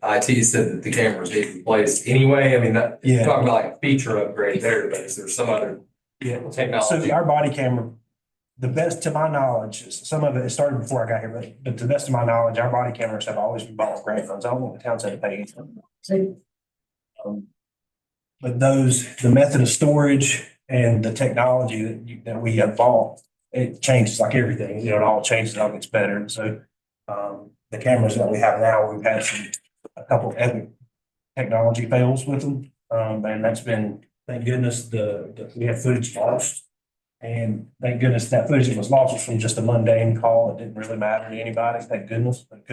Speaker 8: IT said that the cameras need replaced anyway? I mean, that,
Speaker 1: Yeah.
Speaker 8: you're talking about like feature upgrade there, but is there some other technology?
Speaker 1: So our body camera, the best to my knowledge, some of it started before I got here, but to the best of my knowledge, our body cameras have always been bought with grant funds. I don't want the town to pay anything. But the method of storage and the technology that we have bought, it changes like everything, it all changes, it all gets better. And so the cameras that we have now, we've had a couple of epic technology fails with them. And that's been, thank goodness, we had footage lost. And thank goodness that footage that was lost was from just a mundane call. It didn't really matter to anybody, thank goodness. But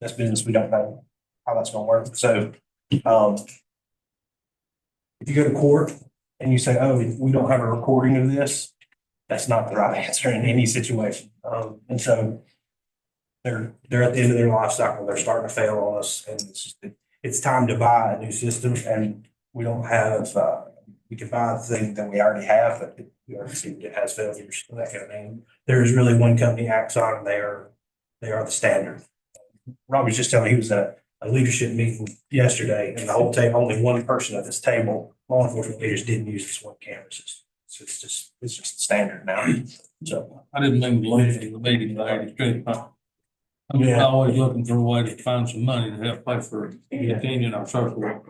Speaker 1: that's business, we don't know how that's gonna work. So if you go to court and you say, oh, we don't have a recording of this, that's not the right answer in any situation. And so they're at the end of their life cycle. They're starting to fail on us, and it's time to buy a new system. And we don't have, we can buy the thing that we already have, but we already see it has failures and that kind of thing. There is really one company, Axon, and they are the standard. Rob was just telling me he was at a leadership meeting yesterday, and the whole table, only one person at this table, law enforcement leaders didn't use this one camera system. So it's just standard now. So
Speaker 6: I didn't mean to leave the meeting, but I just I'm
Speaker 1: Yeah.
Speaker 6: always looking for a way to find some money to help pay for continuing our social work.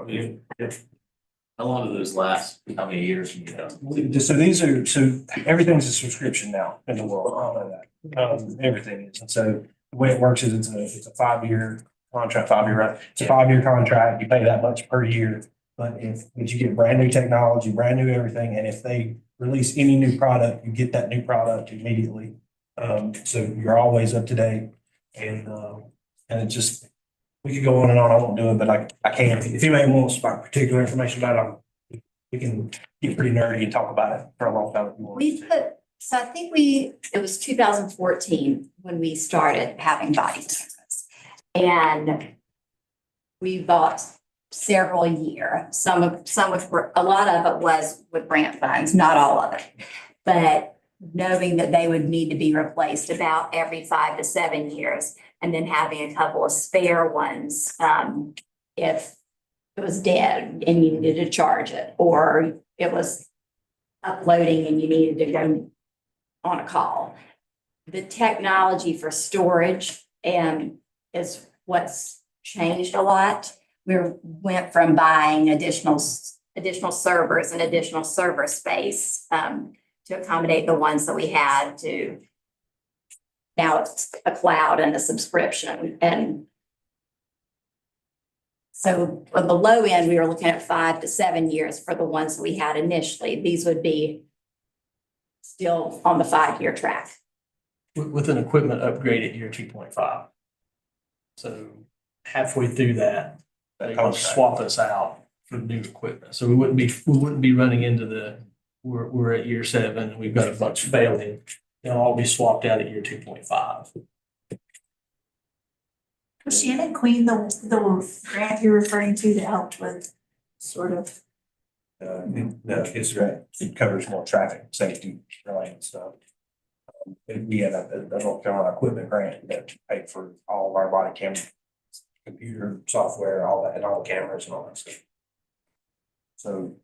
Speaker 5: How long do those last? How many years?
Speaker 1: so everything's a subscription now in the world. I don't know that. Everything is. And so the way it works is it's a 5-year contract, 5-year, right? It's a 5-year contract. You pay that much per year. But if you get brand new technology, brand new everything, and if they release any new product, you get that new product immediately. So you're always up to date. And it just, we could go on and on. I won't do it, but I can. If anybody wants particular information about it, we can get pretty nerdy and talk about it for a long time if you want.
Speaker 3: So I think it was 2014 when we started having body cameras. And we bought several a year. A lot of it was with grant funds, not all of it. But knowing that they would need to be replaced about every 5 to 7 years, and then having a couple of spare ones if it was dead and you needed to charge it, or it was uploading and you needed to go on a call. The technology for storage is what's changed a lot. We went from buying additional servers and additional server space to accommodate the ones that we had to now it's a cloud and a subscription. And so on the low end, we were looking at 5 to 7 years for the ones that we had initially. These would be still on the 5-year track.
Speaker 9: With an equipment upgrade at year 2.5. So halfway through that, they will swap us out for new equipment. So we wouldn't be running into we're at year 7 and we've got a bunch failing. They'll all be swapped out at year 2.5.
Speaker 4: Was Shannon Queen the grant you're referring to that helped with sort of.
Speaker 1: No, it's right. It covers more traffic safety related stuff. We had a North Carolina equipment grant that paid for all of our body cam, computer software, all that, and all the cameras and all that stuff. So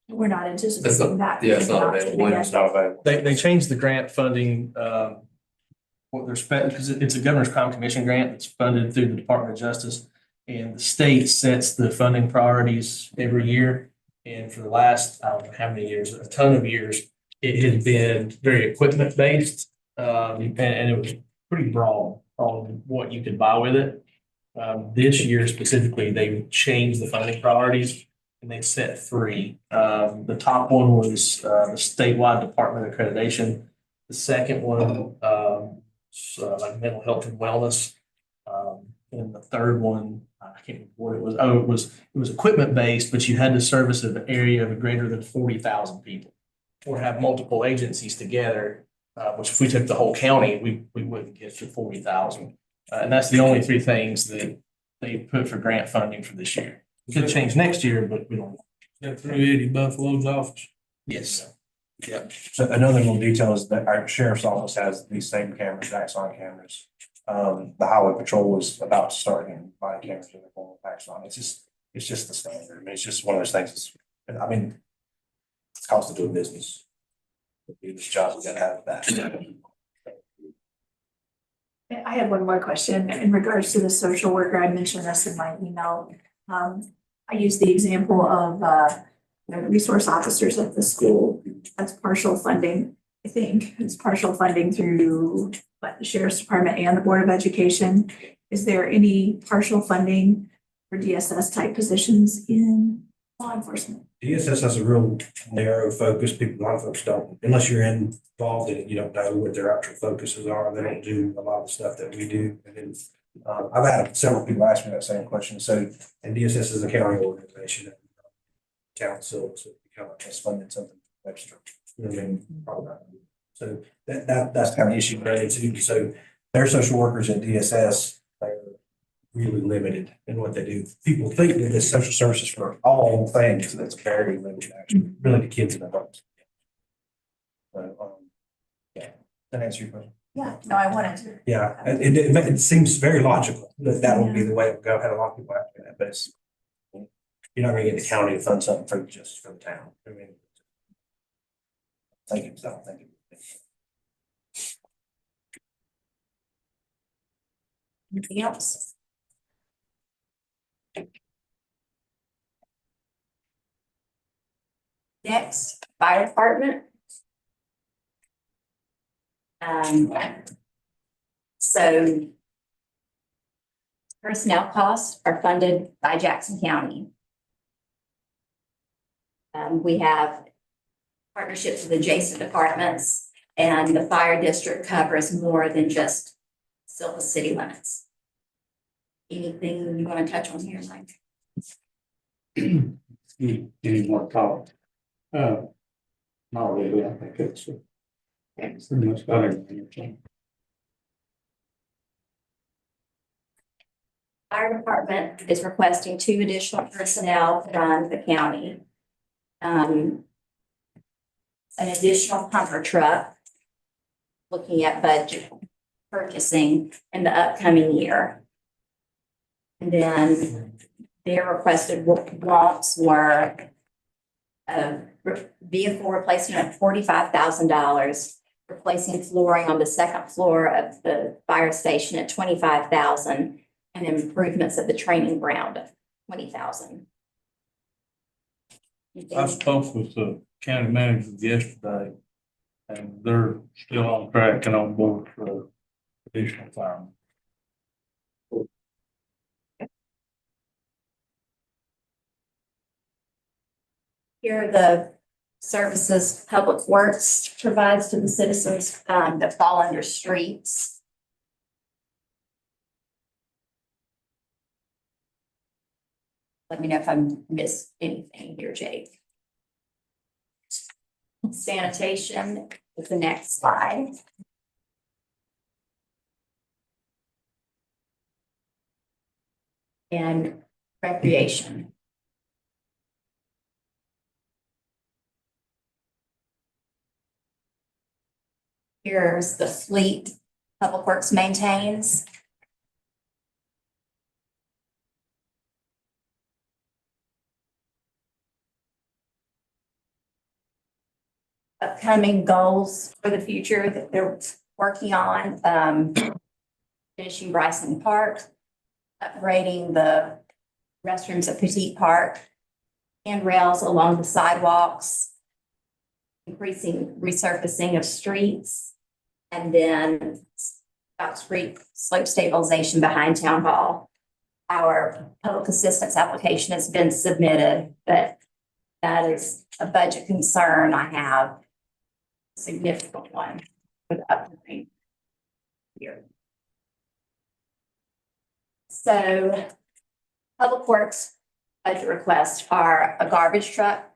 Speaker 4: We're not anticipating that.
Speaker 8: yeah, it's not available.
Speaker 1: it's not available.
Speaker 9: They changed the grant funding, what they're spent, because it's a Governor's Crime Commission grant that's funded through the Department of Justice. And the state sets the funding priorities every year. And for the last, I don't know how many years, a ton of years, it has been very equipment based. And it was pretty broad on what you could buy with it. This year specifically, they changed the funding priorities and they set three. The top one was the statewide Department of Accreditation. The second one, like mental health and wellness. And the third one, I can't remember what it was. Oh, it was equipment based, but you had to service an area of greater than 40,000 people. Or have multiple agencies together, which if we took the whole county, we wouldn't get to 40,000. And that's the only three things that they put for grant funding for this year. It could change next year, but we don't.
Speaker 6: That 380 Buffalo's office.
Speaker 9: Yes. Yep.
Speaker 1: So another little detail is that our sheriff's office has these same cameras, Axon cameras. The highway patrol is about to start getting body cameras in the form of Axon. It's just the standard. I mean, it's just one of those things. I mean, it's cost of doing business. To do this job, we gotta have that.
Speaker 4: I had one more question in regards to the social worker. I mentioned this in my email. I used the example of resource officers at the school. That's partial funding, I think. It's partial funding through the Sheriff's Department and the Board of Education. Is there any partial funding for DSS type positions in law enforcement?
Speaker 1: DSS has a real narrow focus. People, a lot of folks don't, unless you're involved in it, you don't know what their actual focuses are. They don't do a lot of the stuff that we do. And then, I've had several people ask me that same question. So, and DSS is a county organization. And town Sylva, so it kind of has funded something extra. You know what I mean? Probably not. So that's kind of the issue related to. So their social workers at DSS, they're really limited in what they do. People think that this social services for all things, that's very limited, actually, really to kids and adults. So, yeah, that answer your question.
Speaker 4: Yeah, no, I wanted to.
Speaker 1: Yeah, it seems very logical that that would be the way it would go. I had a lot of people asking that, but it's, you're not gonna get the county to fund something for just for the town. I mean, thank you, so thank you.
Speaker 3: Anything else? Next, fire department. So personnel costs are funded by Jackson County. We have partnerships with adjacent departments, and the fire district covers more than just Sylva city limits. Anything you want to touch on here, Mike?
Speaker 2: Any more talk? Not really, I think it's pretty much got everything.
Speaker 3: Fire department is requesting 2 additional personnel to run the county. An additional pumper truck. Looking at budget purchasing in the upcoming year. And then their requested wants were a vehicle replacement of $45,000, replacing flooring on the second floor of the fire station at $25,000, and improvements at the training ground of $20,000.
Speaker 6: I spoke with the county manager yesterday, and they're still on track and on board for additional firemen.
Speaker 3: Here are the services Public Works provides to the citizens that fall under streets. Let me know if I missed anything here, Jake. Sanitation is the next slide. And recreation. Here's the fleet Public Works maintains. Upcoming goals for the future that they're working on, finishing Bryson Park, upgrading the restrooms at Petite Park, handrails along the sidewalks, increasing resurfacing of streets, and then street slope stabilization behind Town Hall. Our public assistance application has been submitted, but that is a budget concern I have, a significant one for the upcoming year. So Public Works budget requests are a garbage truck.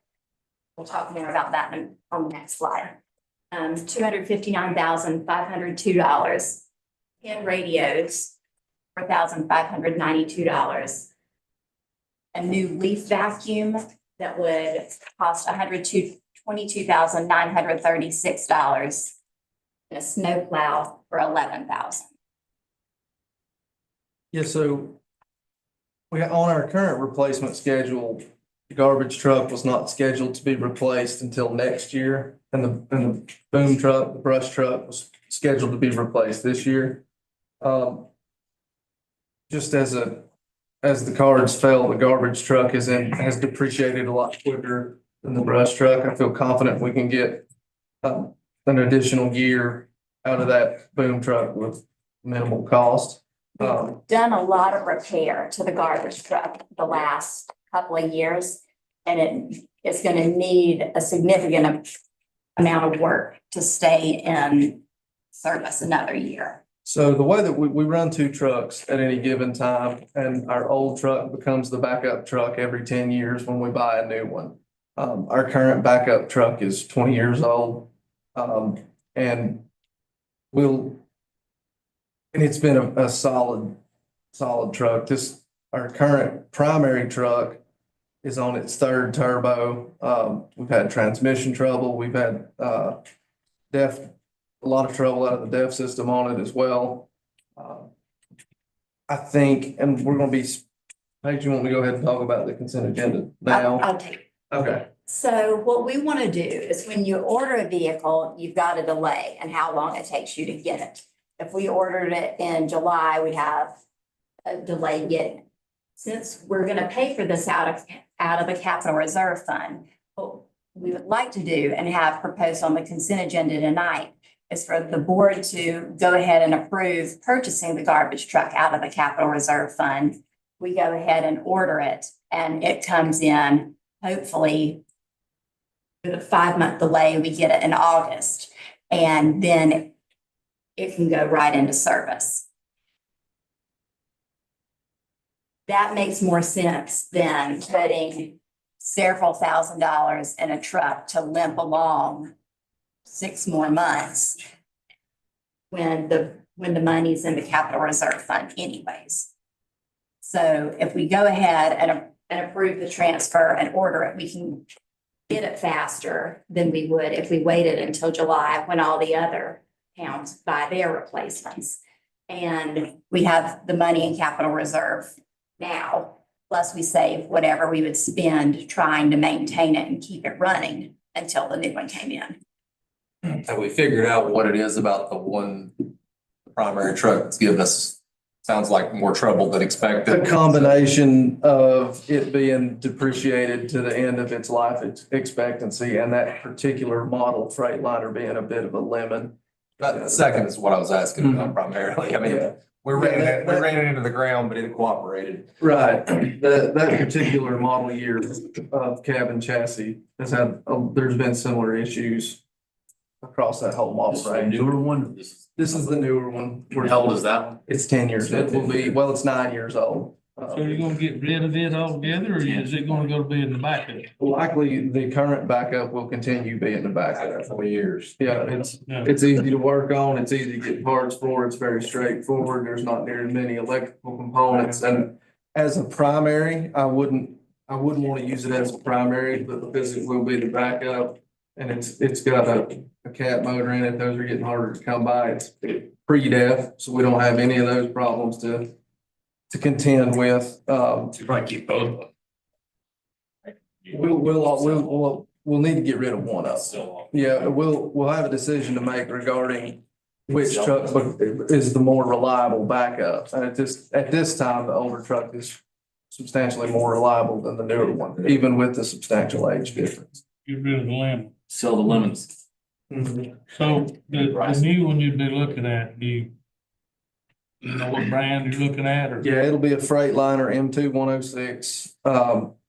Speaker 3: We'll talk more about that on the next slide. $259,502. 10 radios, $4,592. A new leaf vacuum that would cost $122,936. And a snow plow for $11,000.
Speaker 10: Yeah, so we, on our current replacement schedule, the garbage truck was not scheduled to be replaced until next year. And the boom truck, the brush truck was scheduled to be replaced this year. Just as the cards fell, the garbage truck has depreciated a lot quicker than the brush truck. I feel confident we can get an additional year out of that boom truck with minimal cost.
Speaker 3: Done a lot of repair to the garbage truck the last couple of years, and it is going to need a significant amount of work to stay in service another year.
Speaker 10: So the way that we run two trucks at any given time, and our old truck becomes the backup truck every 10 years when we buy a new one. Our current backup truck is 20 years old. And it's been a solid truck. Our current primary truck is on its third turbo. We've had transmission trouble. We've had a lot of trouble out of the DEF system on it as well. I think, and we're going to be, Paige, you want me to go ahead and talk about the consent agenda now?
Speaker 3: I'll take it.
Speaker 10: Okay.
Speaker 3: So what we want to do is when you order a vehicle, you've got a delay and how long it takes you to get it. If we ordered it in July, we have a delay getting it. Since we're going to pay for this out of the capital reserve fund, what we would like to do and have proposed on the consent agenda tonight is for the board to go ahead and approve purchasing the garbage truck out of the capital reserve fund. We go ahead and order it, and it comes in hopefully with a 5-month delay. We get it in August, and then it can go right into service. That makes more sense than putting several $1,000s in a truck to limp along 6 more months when the money's in the capital reserve fund anyways. So if we go ahead and approve the transfer and order it, we can get it faster than we would if we waited until July when all the other towns buy their replacements. And we have the money in capital reserve now, plus we save whatever we would spend trying to maintain it and keep it running until the new one came in.
Speaker 8: Have we figured out what it is about the primary truck that's given us, sounds like more trouble than expected?
Speaker 10: A combination of it being depreciated to the end of its life expectancy and that particular model Freightliner being a bit of a lemon.
Speaker 8: The second is what I was asking about primarily. I mean,
Speaker 10: Yeah.
Speaker 8: we ran it into the ground, but it cooperated.
Speaker 10: Right. That particular model year of cabin chassis has there's been similar issues across that whole model range.
Speaker 5: Newer one?
Speaker 10: This is the newer one.
Speaker 5: How old is that one?
Speaker 10: It's 10 years. It will be, well, it's 9 years old.
Speaker 6: So you're gonna get rid of it altogether, or is it gonna go be in the backup?
Speaker 10: Likely, the current backup will continue being the backup.
Speaker 8: 4 years.
Speaker 10: Yeah, it's easy to work on. It's easy to get parts for. It's very straightforward. There's not near as many electrical components. And as a primary, I wouldn't want to use it as a primary, but because it will be the backup, And it's got a cat motor in it. Those are getting harder to come by. It's pre-def, so we don't have any of those problems to contend with.
Speaker 5: You probably keep both of them.
Speaker 10: We'll need to get rid of one of them.
Speaker 5: Still.
Speaker 10: Yeah, we'll have a decision to make regarding which truck is the more reliable backup. And at this time, the older truck is substantially more reliable than the newer one, even with the substantial age difference.
Speaker 6: Get rid of the lemon.
Speaker 5: Sell the lemons.
Speaker 6: So the new one you'd be looking at, do you know what brand you're looking at or?
Speaker 10: Yeah, it'll be a Freightliner M2 106.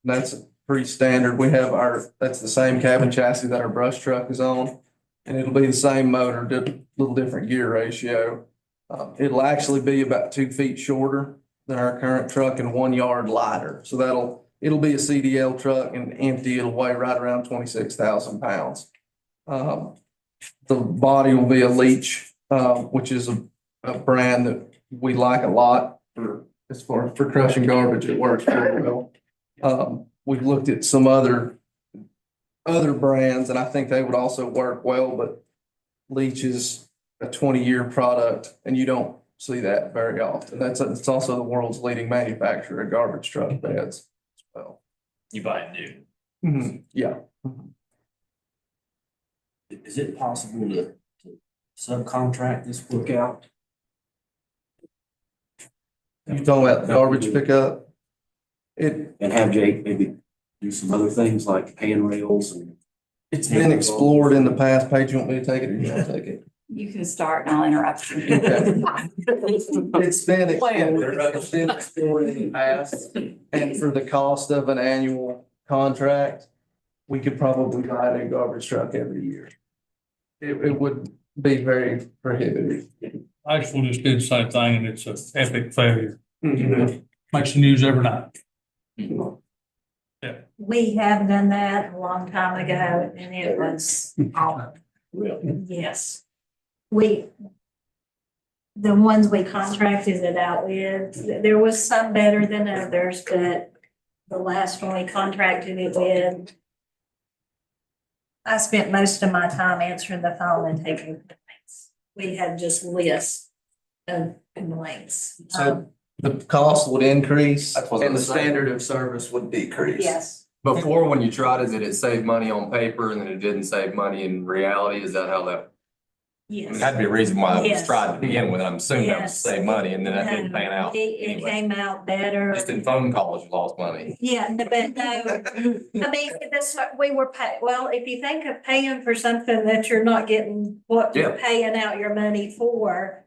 Speaker 10: That's pretty standard. We have that's the same cabin chassis that our brush truck is on. And it'll be the same motor, just a little different gear ratio. It'll actually be about 2 feet shorter than our current truck and 1 yard lighter. So it'll be a CDL truck and empty. It'll weigh right around 26,000 pounds. The body will be a Leach, which is a brand that we like a lot for crushing garbage. It works very well. We've looked at some other brands and I think they would also work well, but Leach is a 20-year product and you don't see that very often. It's also the world's leading manufacturer of garbage truck beds as well.
Speaker 5: You buy it new.
Speaker 10: Yeah.
Speaker 11: Is it possible to subcontract this book out?
Speaker 10: You talking about the garbage pickup?
Speaker 11: And have Jake maybe do some other things like handrails and.
Speaker 10: It's been explored in the past. Paige, you want me to take it or you want to take it?
Speaker 3: You can start and I'll interrupt you.
Speaker 10: It's been explored in the past, and for the cost of an annual contract, we could probably buy a new garbage truck every year. It would be very prohibitive.
Speaker 6: Actually, just did the same thing and it's an epic failure. Makes the news every night.
Speaker 4: We have done that a long time ago and it was awful. Yes. The ones we contracted it out with, there was some better than others, but the last one we contracted it with, I spent most of my time answering the phone and taking complaints. We had just lists of complaints.
Speaker 10: So the cost would increase
Speaker 8: That's what I
Speaker 10: and the
Speaker 8: was saying.
Speaker 10: standard of service would decrease.
Speaker 4: Yes,
Speaker 8: Before, when you tried it, did it save money on paper and then it didn't save money in reality? Is that how that? I mean,
Speaker 4: yes.
Speaker 8: it had to be a reason why it was
Speaker 4: Yes.
Speaker 8: tried to begin with. I'm assuming that was to
Speaker 4: Yes.
Speaker 8: save money and then that didn't pan out.
Speaker 4: It
Speaker 8: anyway.
Speaker 4: came out better.
Speaker 8: Just in phone calls, you lost money.
Speaker 4: Yeah, but no, I mean, that's what we were paying. Well, if you think of paying for something that you're not getting what you're paying out your money for,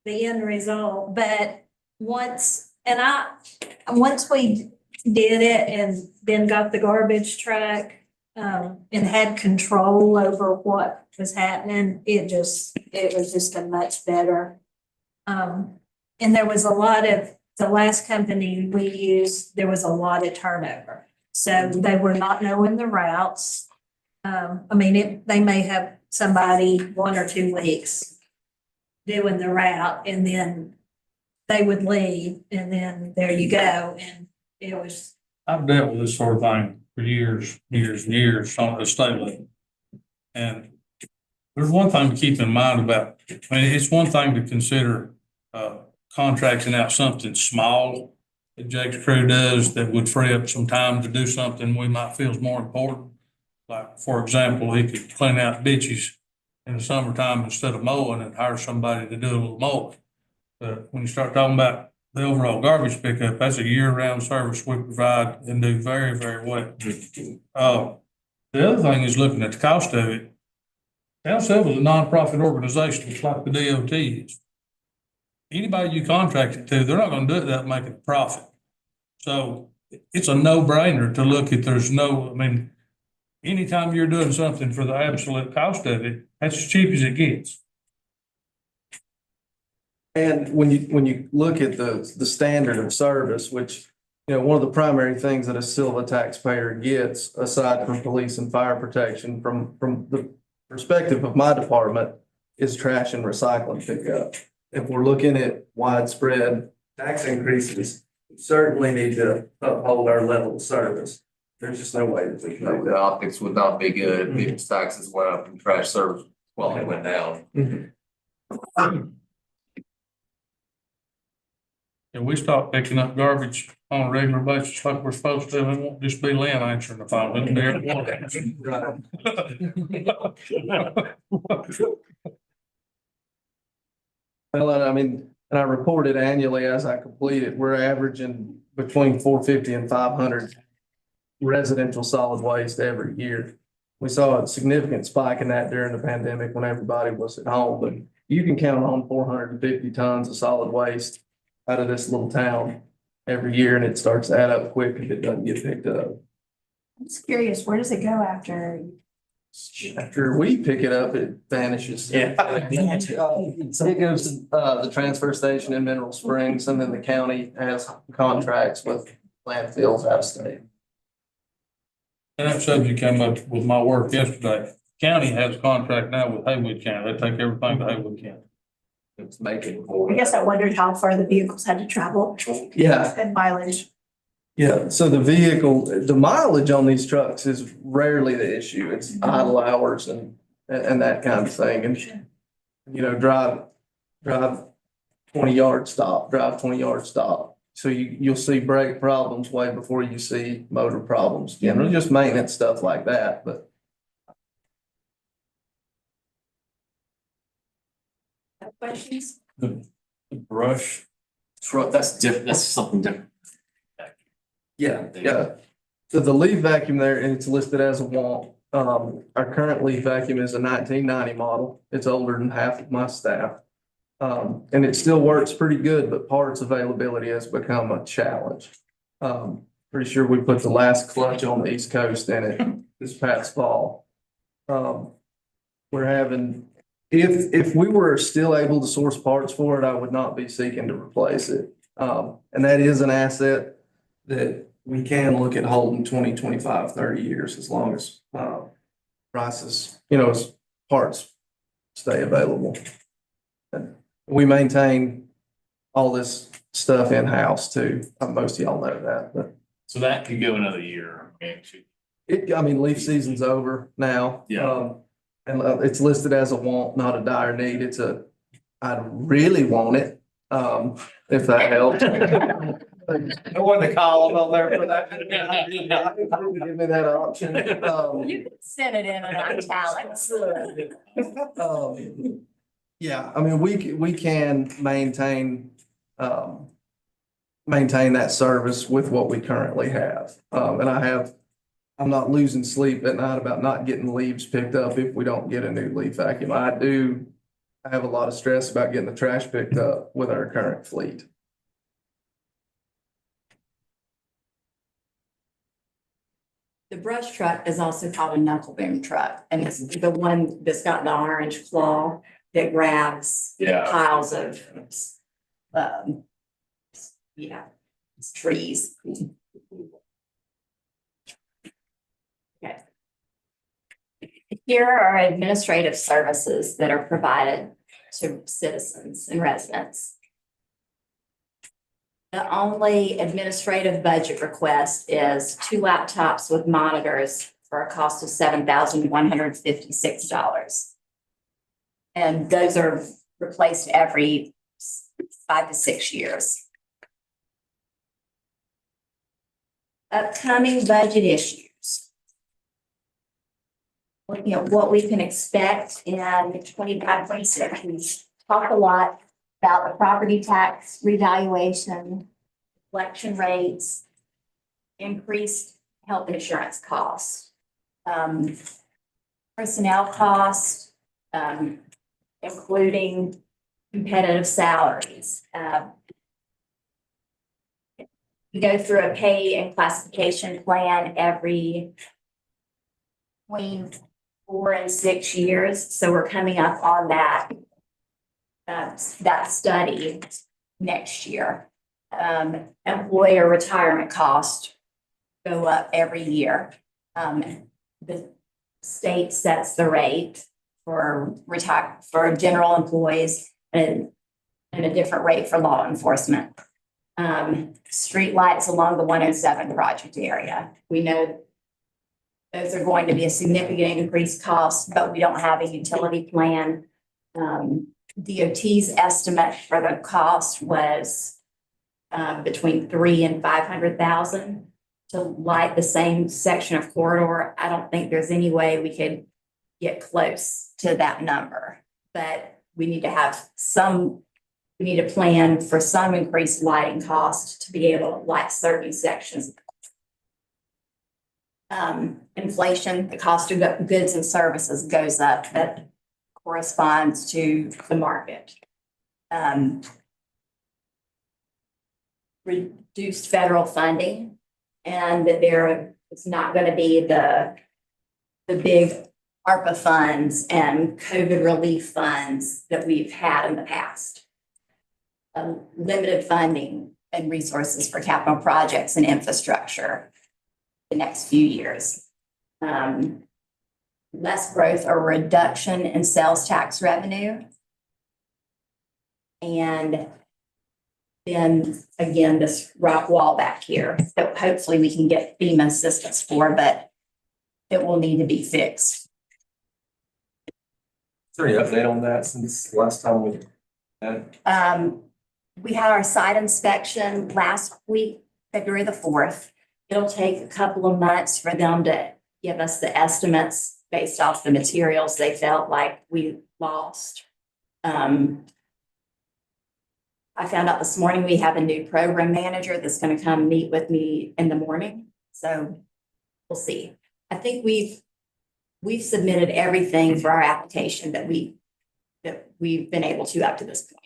Speaker 4: the end result, but once we did it and then got the garbage truck, and had control over what was happening, it was just a much better. And there was a lot of, the last company we used, there was a lot of turnover. So they were not knowing the routes. They may have somebody 1 or 2 weeks doing the route and then they would leave and then there you go. And it was.
Speaker 6: I've dealt with this sort of thing for years on the state level. And there's one thing to keep in mind about, it's one thing to consider contracting out something small that Jake's crew does that would free up some time to do something we might feel is more important. Like, for example, he could clean out ditches in the summertime instead of mowing and hire somebody to do a little mowing. But when you start talking about the overall garbage pickup, that's a year-round service we provide and do very, very well. The other thing is looking at the cost of it. Sylva is a nonprofit organization, just like the DOT is. Anybody you contract it to, they're not gonna do it without making a profit. So it's a no-brainer to look at, anytime you're doing something for the absolute cost of it, that's as cheap as it gets.
Speaker 10: And when you look at the standard of service, which, one of the primary things that a Sylva taxpayer gets, aside from police and fire protection, from the perspective of my department, is trash and recycling pickup. If we're looking at widespread tax increases, we certainly need to uphold our level of service. There's just no way that we can do
Speaker 8: The optics would not be good if people's taxes went up and trash service quality went down.
Speaker 10: that.
Speaker 6: And we start picking up garbage on a regular basis like we're supposed to, it won't just be Lynn answering the phone, it'll be everyone answering.
Speaker 10: Well, and I mean, and I report it annually as I complete it. We're averaging between 450 and 500 residential solid waste every year. We saw a significant spike in that during the pandemic when everybody was at home, but you can count on 450 tons of solid waste out of this little town every year, and it starts to add up quick if it doesn't get picked up.
Speaker 4: I'm just curious, where does it go after?
Speaker 10: After we pick it up, it vanishes.
Speaker 9: Yeah.
Speaker 10: So it goes to the transfer station in Mineral Springs, and then the county has contracts with landfills out of state.
Speaker 6: And that subject came up with my work yesterday. County has a contract now with Haywood County. They take everything to Haywood County.
Speaker 10: It's making.
Speaker 4: I guess I wondered how far the vehicles had to travel
Speaker 10: Yeah,
Speaker 4: and mileage.
Speaker 10: yeah. So the mileage on these trucks is rarely the issue. It's idle hours and that kind of thing. And, you know, drive 20 yard stop, drive 20 yard stop. So you'll see brake problems way before you see motor problems. Generally just maintenance stuff like that, but.
Speaker 3: Questions?
Speaker 5: The brush truck, that's different, that's something different.
Speaker 10: Yeah, yeah. So the leaf vacuum there, and it's listed as a want. Our current leaf vacuum is a 1990 model. It's older than half of my staff. And it still works pretty good, but parts availability has become a challenge. Pretty sure we put the last clutch on the East Coast in it this past fall. We're having, if we were still able to source parts for it, I would not be seeking to replace it. And that is an asset that we can look at holding 20, 25, 30 years as long as prices, as parts stay available. And we maintain all this stuff in-house too. Most of y'all know that, but
Speaker 5: So that could go another year.
Speaker 10: leaf season's over now.
Speaker 5: Yeah.
Speaker 10: And it's listed as a want, not a dire need. I really want it, if that helps.
Speaker 9: I wanted to call them on there for that.
Speaker 10: Give me that option.
Speaker 3: You can send it in italics.
Speaker 10: Yeah, we can maintain that service with what we currently have. And I'm not losing sleep at night about not getting leaves picked up if we don't get a new leaf vacuum. I have a lot of stress about getting the trash picked up with our current fleet.
Speaker 3: The brush truck is also called a knuckle boom truck, and it's the one that's got the orange claw that grabs piles of, trees. Okay. Here are administrative services that are provided to citizens and residents. The only administrative budget request is 2 laptops with monitors for a cost of $7,156. And those are replaced every 5 to 6 years. Upcoming budget issues. Looking at what we can expect in 25-26. We talk a lot about the property tax revaluation, collection rates, increased health insurance costs, personnel costs, including competitive salaries. We go through a pay and classification plan every between 4 and 6 years. So we're coming up on that study next year. Employer retirement costs go up every year. The state sets the rate for general employees and a different rate for law enforcement. Street lights along the 107 project area. We know those are going to be a significant increased cost, but we don't have a utility plan. DOT's estimate for the cost was between 300,000 and 500,000 to light the same section of corridor. I don't think there's any way we could get close to that number, but we need to have we need a plan for some increased lighting cost to be able to light certain sections. Inflation, the cost of goods and services goes up. That corresponds to the market. Reduced federal funding, and that there is not going to be the big ARPA funds and COVID relief funds that we've had in the past. Limited funding and resources for capital projects and infrastructure the next few years. Less growth or reduction in sales tax revenue. And then again, this rock wall back here that hopefully we can get FEMA assistance for, but it will need to be fixed.
Speaker 8: Is there any update on that since last time we had?
Speaker 3: We had our site inspection last week, February the 4th. It'll take a couple of months for them to give us the estimates based off the materials they felt like we lost. I found out this morning we have a new program manager that's going to come meet with me in the morning. So we'll see. I think we've submitted everything for our application that we've been able to up to this point.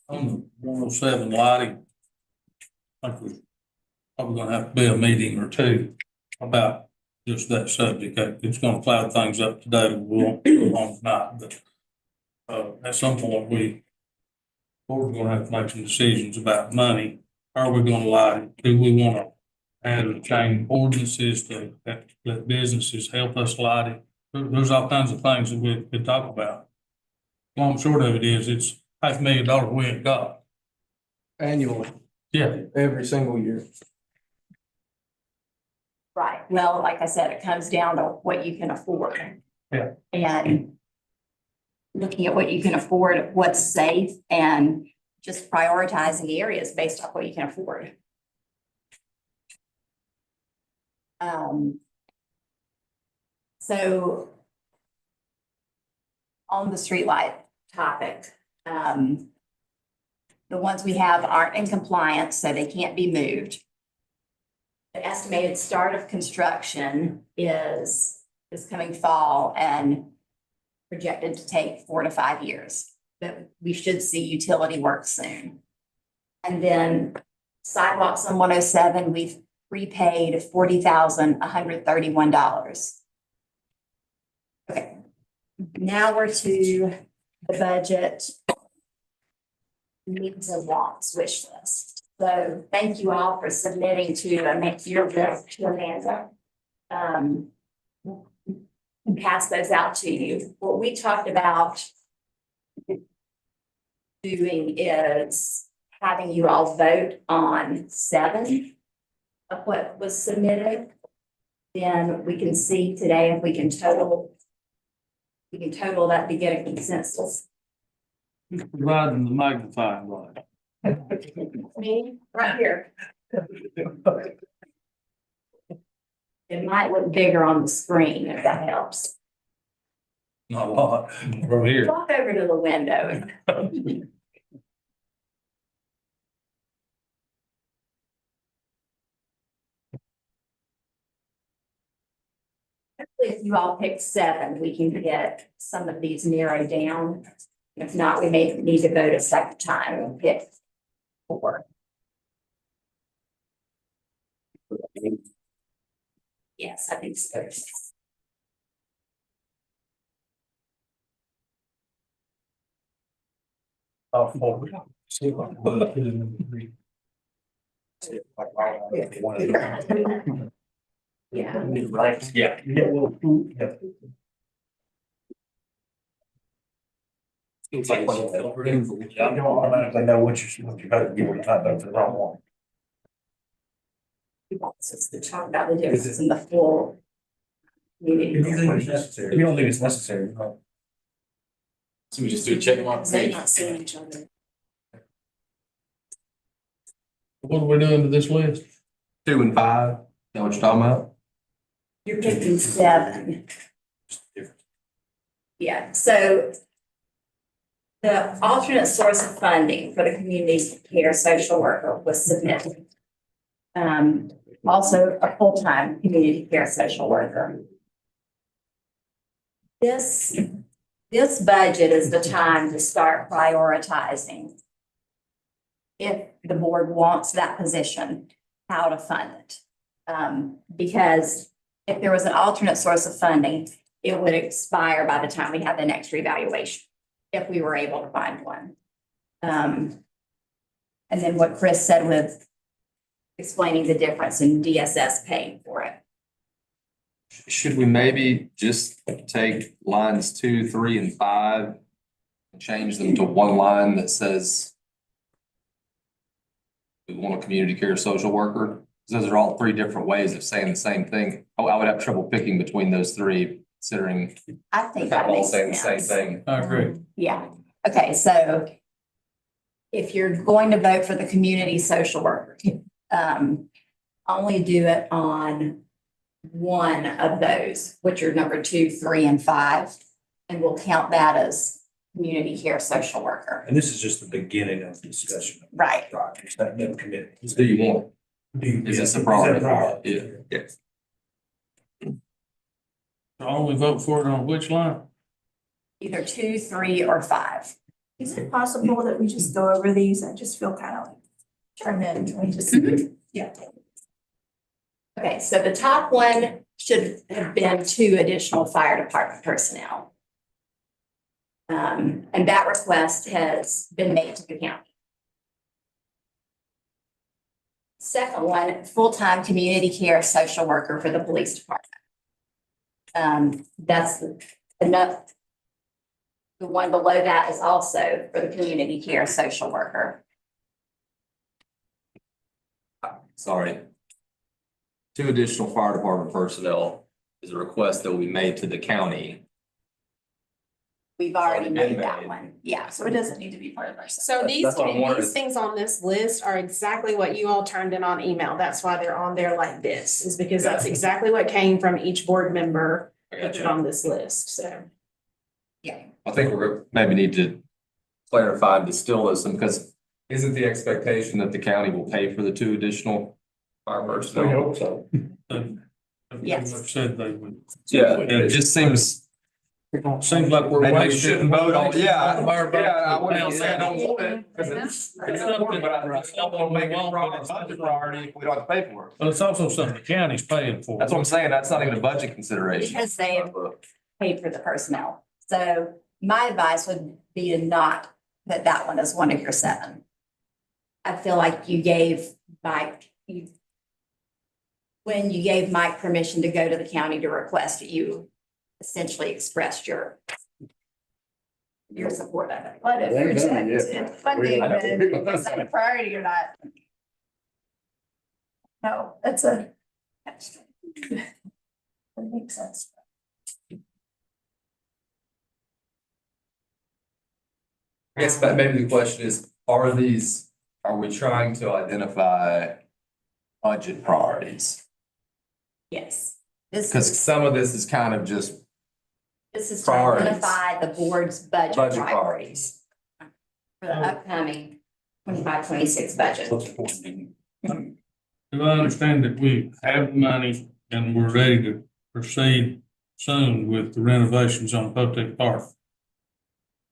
Speaker 6: On the 107 lighting, I think we're probably gonna have to be a meeting or two about just that subject. It's gonna cloud things up today, we won't go on tonight, but at some point we're gonna have to make some decisions about money. How are we gonna light it? Do we wanna add or change ordinances to let businesses help us light it? There's all kinds of things that we could talk about. Long and short of it is, it's $500,000 we ain't got.
Speaker 10: Annually,
Speaker 6: Yeah.
Speaker 10: every single year.
Speaker 3: Right. Well, like I said, it comes down to what you can afford.
Speaker 6: Yeah.
Speaker 3: And looking at what you can afford, what's safe, and just prioritizing areas based off what you can afford. So on the streetlight topic, the ones we have aren't in compliance, so they can't be moved. The estimated start of construction is this coming fall and projected to take 4 to 5 years. But we should see utility work soon. And then sidewalks on 107, we've repaid $40,131. Okay, now we're to the budget needs and wants wish list. So thank you all for submitting to make your list to Amanda. And pass those out to you. What we talked about doing is having you all vote on 7 of what was submitted. Then we can see today if we can total that to get a consensus.
Speaker 6: Who's providing the magnifying glass?
Speaker 3: Me, right here. It might look bigger on the screen if that helps.
Speaker 6: Not a lot, from here.
Speaker 3: Walk over to the window. If you all pick 7, we can get some of these narrowed down. If not, we may need to vote a second time and pick 4. Yes, I think so. Yeah.
Speaker 1: Yeah.
Speaker 8: Seems like one of the-
Speaker 1: You don't automatically know what you're about to get, you're not voting for the wrong one.
Speaker 3: To talk about the difference in the full community.
Speaker 1: If you think it's necessary. If you don't think it's necessary, no.
Speaker 5: So we just do a check mark
Speaker 7: They're
Speaker 5: page.
Speaker 7: not seeing each other.
Speaker 6: What are we doing to this list?
Speaker 8: 2 and 5, is that what you're talking about?
Speaker 3: You're picking 7. Yeah, so the alternate source of funding for the community care social worker was submitted. Also a full-time community care social worker. This budget is the time to start prioritizing. If the board wants that position, how to fund it. Because if there was an alternate source of funding, it would expire by the time we have the next revaluation, if we were able to find one. And then what Chris said with explaining the difference in DSS paying for it.
Speaker 8: Should we maybe just take lines 2, 3, and 5 and change them to one line that says we want a community care social worker? Because those are all 3 different ways of saying the same thing. Oh, I would have trouble picking between those 3, considering
Speaker 3: I think
Speaker 8: they're
Speaker 3: that
Speaker 8: all
Speaker 3: makes
Speaker 8: saying the same
Speaker 3: sense.
Speaker 8: thing.
Speaker 6: I agree.
Speaker 3: Yeah, okay, so if you're going to vote for the community social worker, only do it on one of those, which are number 2, 3, and 5, and we'll count that as community care social worker.
Speaker 1: And this is just the beginning of the discussion.
Speaker 3: Right.
Speaker 1: Right, it's not been committed.
Speaker 8: Do you want? Is this a priority? Yeah. Yes.
Speaker 6: So only vote for it on which line?
Speaker 3: Either 2, 3, or 5.
Speaker 4: Is it possible that we just go over these? I just feel kind of like. And then we just. Yeah.
Speaker 3: Okay, so the top one should have been 2 additional fire department personnel. And that request has been made to the county. Second one, full-time community care social worker for the police department. That's enough. The one below that is also for the community care social worker.
Speaker 8: Sorry. 2 additional fire department personnel is a request that will be made to the county.
Speaker 3: We've already
Speaker 8: Already
Speaker 3: made that
Speaker 8: made.
Speaker 3: one. Yeah, so it doesn't need to be part of our.
Speaker 7: So these,
Speaker 8: That's what I'm wondering.
Speaker 7: these things on this list are exactly what you all turned in on email. That's why they're on there like this, is because that's exactly what came from each board member
Speaker 8: I
Speaker 7: put it
Speaker 8: gotcha.
Speaker 7: on this list, so.
Speaker 3: Yeah.
Speaker 8: I think we're maybe need to clarify and distill this, because isn't the expectation that the county will pay for the 2 additional fire personnel?
Speaker 2: We hope so.
Speaker 3: Yes.
Speaker 6: They've said they would.
Speaker 8: Yeah, it just seems.
Speaker 6: Seems like we're
Speaker 8: Maybe we
Speaker 6: wasting.
Speaker 8: shouldn't vote on, yeah,
Speaker 6: Of our vote.
Speaker 8: yeah, I wouldn't say I don't want it, because it's important, but I don't want to make it a budget priority if we don't have to pay for it.
Speaker 6: Well, it's also something the county's paying for.
Speaker 8: That's what I'm saying, that's not even a budget consideration.
Speaker 3: Because they have paid for the personnel. So my advice would be to not put that one as one of your 7. I feel like you gave Mike, when you gave Mike permission to go to the county to request it, you essentially expressed your support of it.
Speaker 4: But if
Speaker 2: They
Speaker 4: you're
Speaker 2: ain't done it
Speaker 4: just
Speaker 2: yet.
Speaker 4: funding,
Speaker 8: I know.
Speaker 4: then is that a priority or not? No, that's a. That makes sense.
Speaker 8: I guess that maybe the question is, are we trying to identify budget priorities?
Speaker 3: Yes. This
Speaker 8: Because some of this is kind of just
Speaker 3: is to
Speaker 8: priorities.
Speaker 3: identify the board's budget
Speaker 8: budget
Speaker 3: priorities
Speaker 8: priorities.
Speaker 3: for the upcoming 25-26 budget.
Speaker 1: What's important?
Speaker 6: Do I understand that we have the money and we're ready to proceed soon with the renovations on Poteet Park?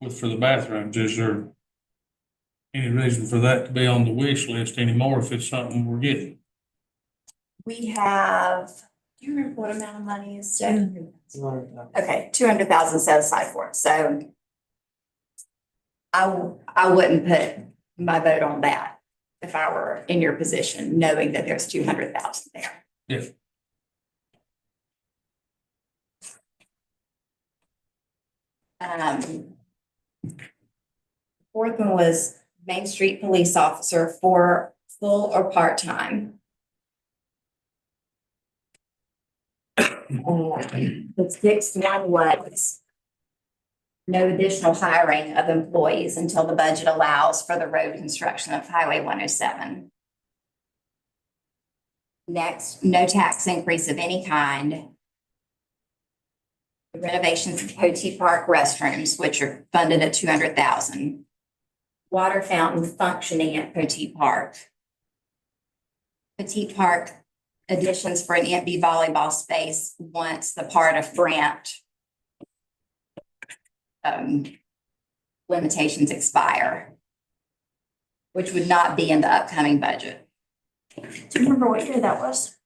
Speaker 6: For the bathrooms, is there any reason for that to be on the wish list anymore if it's something we're getting?
Speaker 3: We have, do you remember what amount of money is set? Okay, 200,000 set aside for it, so I wouldn't put my vote on that if I were in your position, knowing that there's 200,000 there.
Speaker 6: Yes.
Speaker 3: Fourth one was Main Street Police Officer for full or part-time. The sixth one was no additional hiring of employees until the budget allows for the road construction of Highway 107. Next, no tax increase of any kind. Renovations of Cote Park restrooms, which are funded at $200,000. Water fountain functioning at Cote Park. Petite Park additions for an empty volleyball space once the part of grant limitations expire, which would not be in the upcoming budget.
Speaker 4: Do you remember what year that was?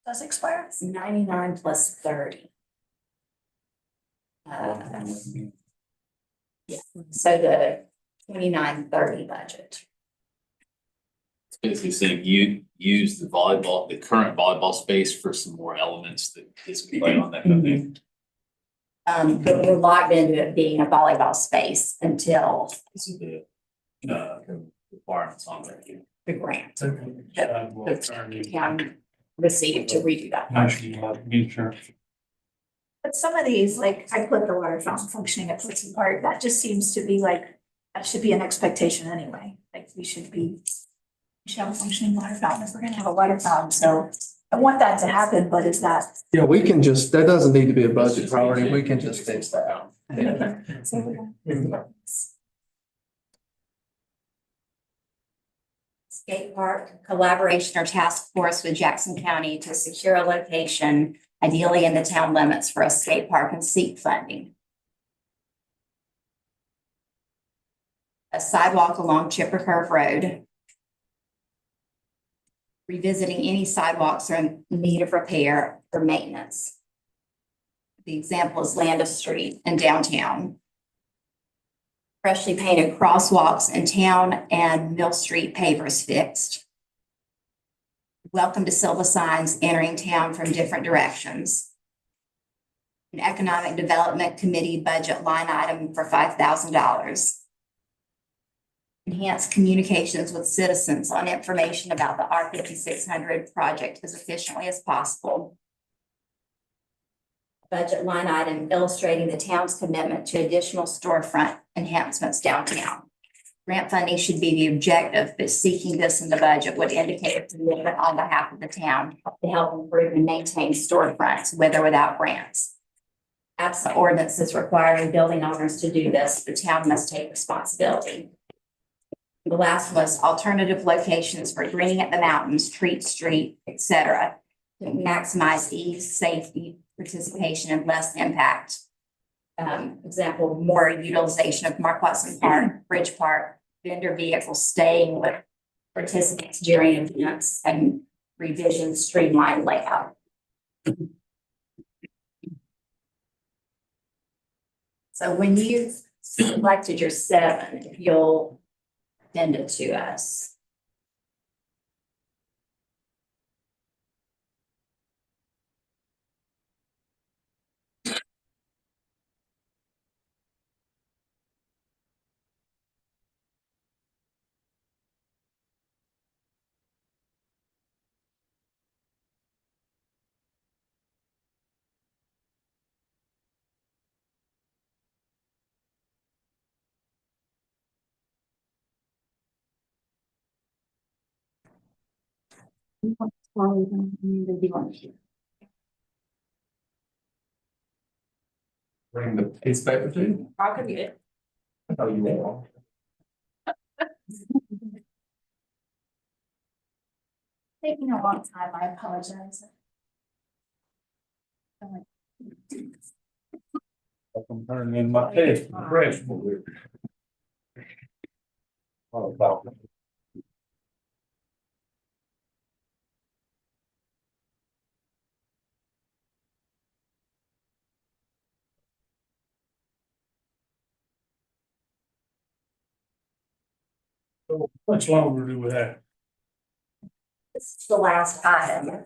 Speaker 4: Does expire?
Speaker 3: It's 99 plus 30. Yeah, so the 29-30 budget.
Speaker 5: It's basically saying you use the volleyball, the current volleyball space for some more elements that is play on that kind of thing.
Speaker 3: But we're locked into it being a volleyball space until
Speaker 5: This is the requirements on there.
Speaker 3: the grant.
Speaker 2: Sidewalk
Speaker 3: The
Speaker 2: turning,
Speaker 3: town received to redo that.
Speaker 2: nationwide insurance.
Speaker 4: But some of these, like I put the water fountain functioning at Woodson Park, that just seems to be like, that should be an expectation anyway. Like we should have a functioning water fountain if we're gonna have a water fountain. So I want that to happen, but is that?
Speaker 10: Yeah, we can just, that doesn't need to be a budget priority. We can just fix that.
Speaker 3: Skate park collaboration or task force with Jackson County to secure a location, ideally in the town limits, for a skate park and seek funding. A sidewalk along Chipper Curve Road. Revisiting any sidewalks are in need of repair or maintenance. The example is Landis Street in downtown. Freshly painted crosswalks in town and Mill Street pavers fixed. Welcome to Sylva signs entering town from different directions. An economic development committee budget line item for $5,000. Enhance communications with citizens on information about the R5600 project as efficiently as possible. Budget line item illustrating the town's commitment to additional storefront enhancements downtown. Grant funding should be the objective, but seeking this in the budget would indicate a commitment on behalf of the town to help improve and maintain storefronts with or without grants. Absent ordinances requiring building owners to do this, the town must take responsibility. The last was alternative locations for greening at the mountains, Treat Street, etc. To maximize ease, safety, participation, and less impact. Example, more utilization of Mark Watson Park, Bridge Park, vendor vehicles staying with participants during events, and revision streamlined layout. So when you've selected your 7, if you'll send it to us.
Speaker 8: Bring the piece paper to you.
Speaker 3: I'll give you it.
Speaker 8: Oh, you will.
Speaker 4: Taking a long time, I apologize.
Speaker 2: I'm turning in my head. Fresh. Oh, wow. So much longer do we have?
Speaker 3: This is the last item.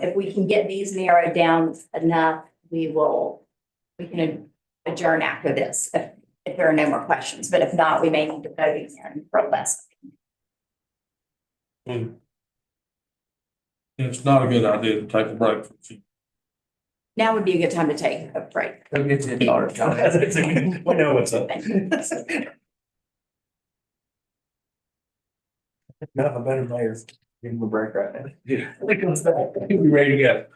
Speaker 3: If we can get these narrowed down enough, we can adjourn after this if there are no more questions. But if not, we may need to vote again for less.
Speaker 6: It's not a good idea to take a break from you.
Speaker 3: Now would be a good time to take a break.
Speaker 9: Go get you a dollar.
Speaker 1: We know what's up. Not a better mayor. Give him a break right now.
Speaker 9: Yeah. When it comes back, he'll be ready to go.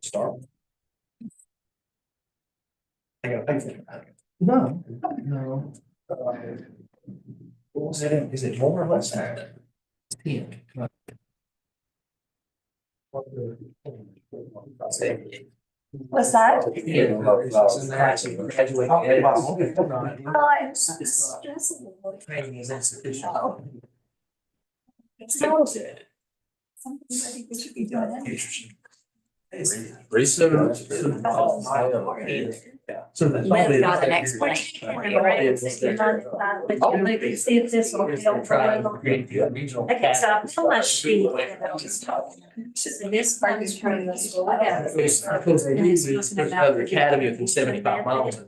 Speaker 1: Start. I gotta pay for it.
Speaker 9: No, no.
Speaker 1: What was it in? Is it more or less?
Speaker 9: 10.
Speaker 4: What's that?
Speaker 9: Training is insufficient.
Speaker 4: Something I think we should be doing that.
Speaker 8: Research.
Speaker 9: So that's.
Speaker 3: Liv got an explanation.
Speaker 4: See if this will help. Okay, so I feel my sheet. So this comes from the school.
Speaker 9: Because they usually, there's another academy within 75 miles.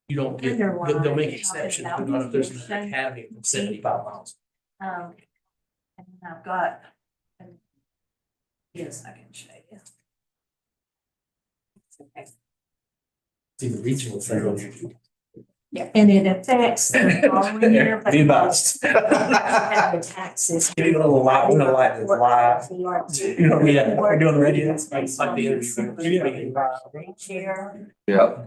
Speaker 9: You don't get, they'll make exceptions, but not if there's an academy within 75 miles.
Speaker 4: And I've got. Yes, I can show you.
Speaker 9: See the regional thing.
Speaker 4: And it affects the following year. but
Speaker 1: Be advised.
Speaker 4: the Taxes.
Speaker 1: Give you a little light, we're gonna light this live. You know, yeah, we're doing the radio.
Speaker 9: Like the
Speaker 4: Chair.
Speaker 8: Yeah.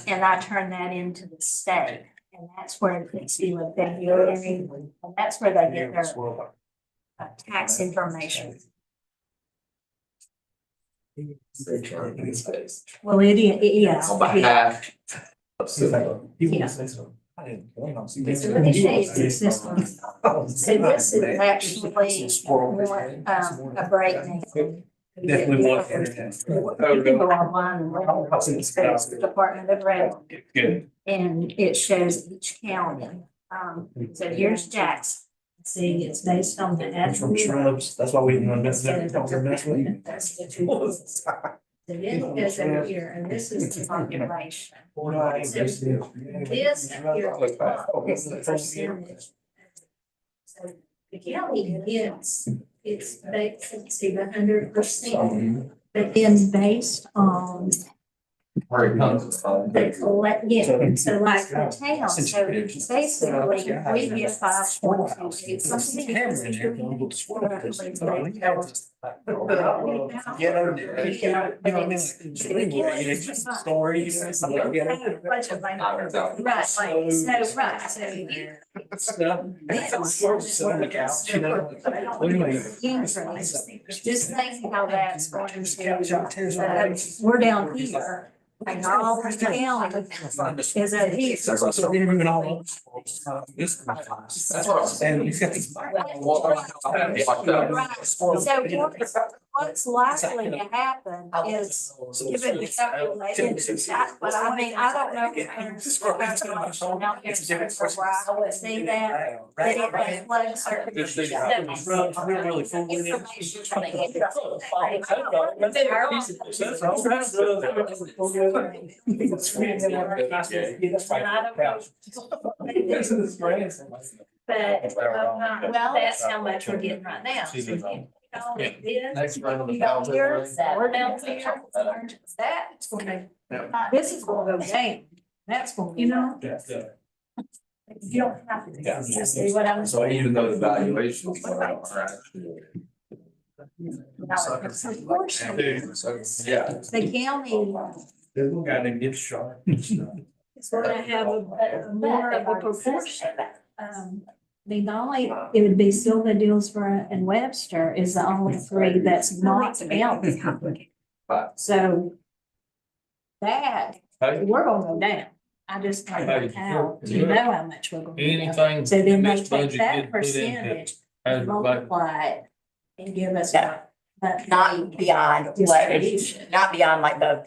Speaker 4: And I turn that into the state, and that's where it's due in February, and that's where they get their tax information. Well, it is, yeah.
Speaker 8: On behalf.
Speaker 4: Yeah. So let me show you this one. So this is actually a breakdown.
Speaker 1: Definitely one.
Speaker 4: You can go online and look at the Department of Revenue.
Speaker 1: Good.
Speaker 4: And it shows each county. So here's Jackson. See, it's based on the
Speaker 1: From
Speaker 4: actual.
Speaker 1: shrubs, that's why we didn't invest that.
Speaker 4: That's the two. So then it goes over here, and this is the population. This here is the percentage. So the county gets, it's basically 100%, but then based on
Speaker 8: Where it comes from.
Speaker 4: the collect, yeah, so like the town, so basically, we get 5.2. Something.
Speaker 1: Stories.
Speaker 4: Right, so, just think how that's going to, we're down here. And all the county is a here.
Speaker 1: That's what I'm saying. You've got these.
Speaker 4: So what's likely to happen is give it the calculation, but I mean, I don't know. If there's where I would see that, but it reflects certain.
Speaker 1: Really full.
Speaker 4: But, well, that's how much we're getting right now.
Speaker 8: Next round of the
Speaker 4: Down
Speaker 8: council.
Speaker 4: here, we're down here, that's gonna, this is gonna go down, that's gonna, you know. You don't have to, you see what I'm
Speaker 8: So
Speaker 4: saying?
Speaker 8: even though the valuations are actually. Yeah.
Speaker 4: The county
Speaker 1: There's one guy named Gibbs Sharp.
Speaker 4: is gonna have a more of a proportion. I mean, the only, it would be Sylva, Dillsborough, and Webster is the only three that's not county. So that, we're gonna go down. I just don't know how, you know how much we're gonna go down.
Speaker 6: Anything.
Speaker 4: So then they
Speaker 6: this
Speaker 4: take
Speaker 6: budget
Speaker 4: that
Speaker 6: gets put into
Speaker 4: percentage,
Speaker 6: as like
Speaker 4: multiply it, and give us.
Speaker 3: Yeah. Not beyond what, not beyond like the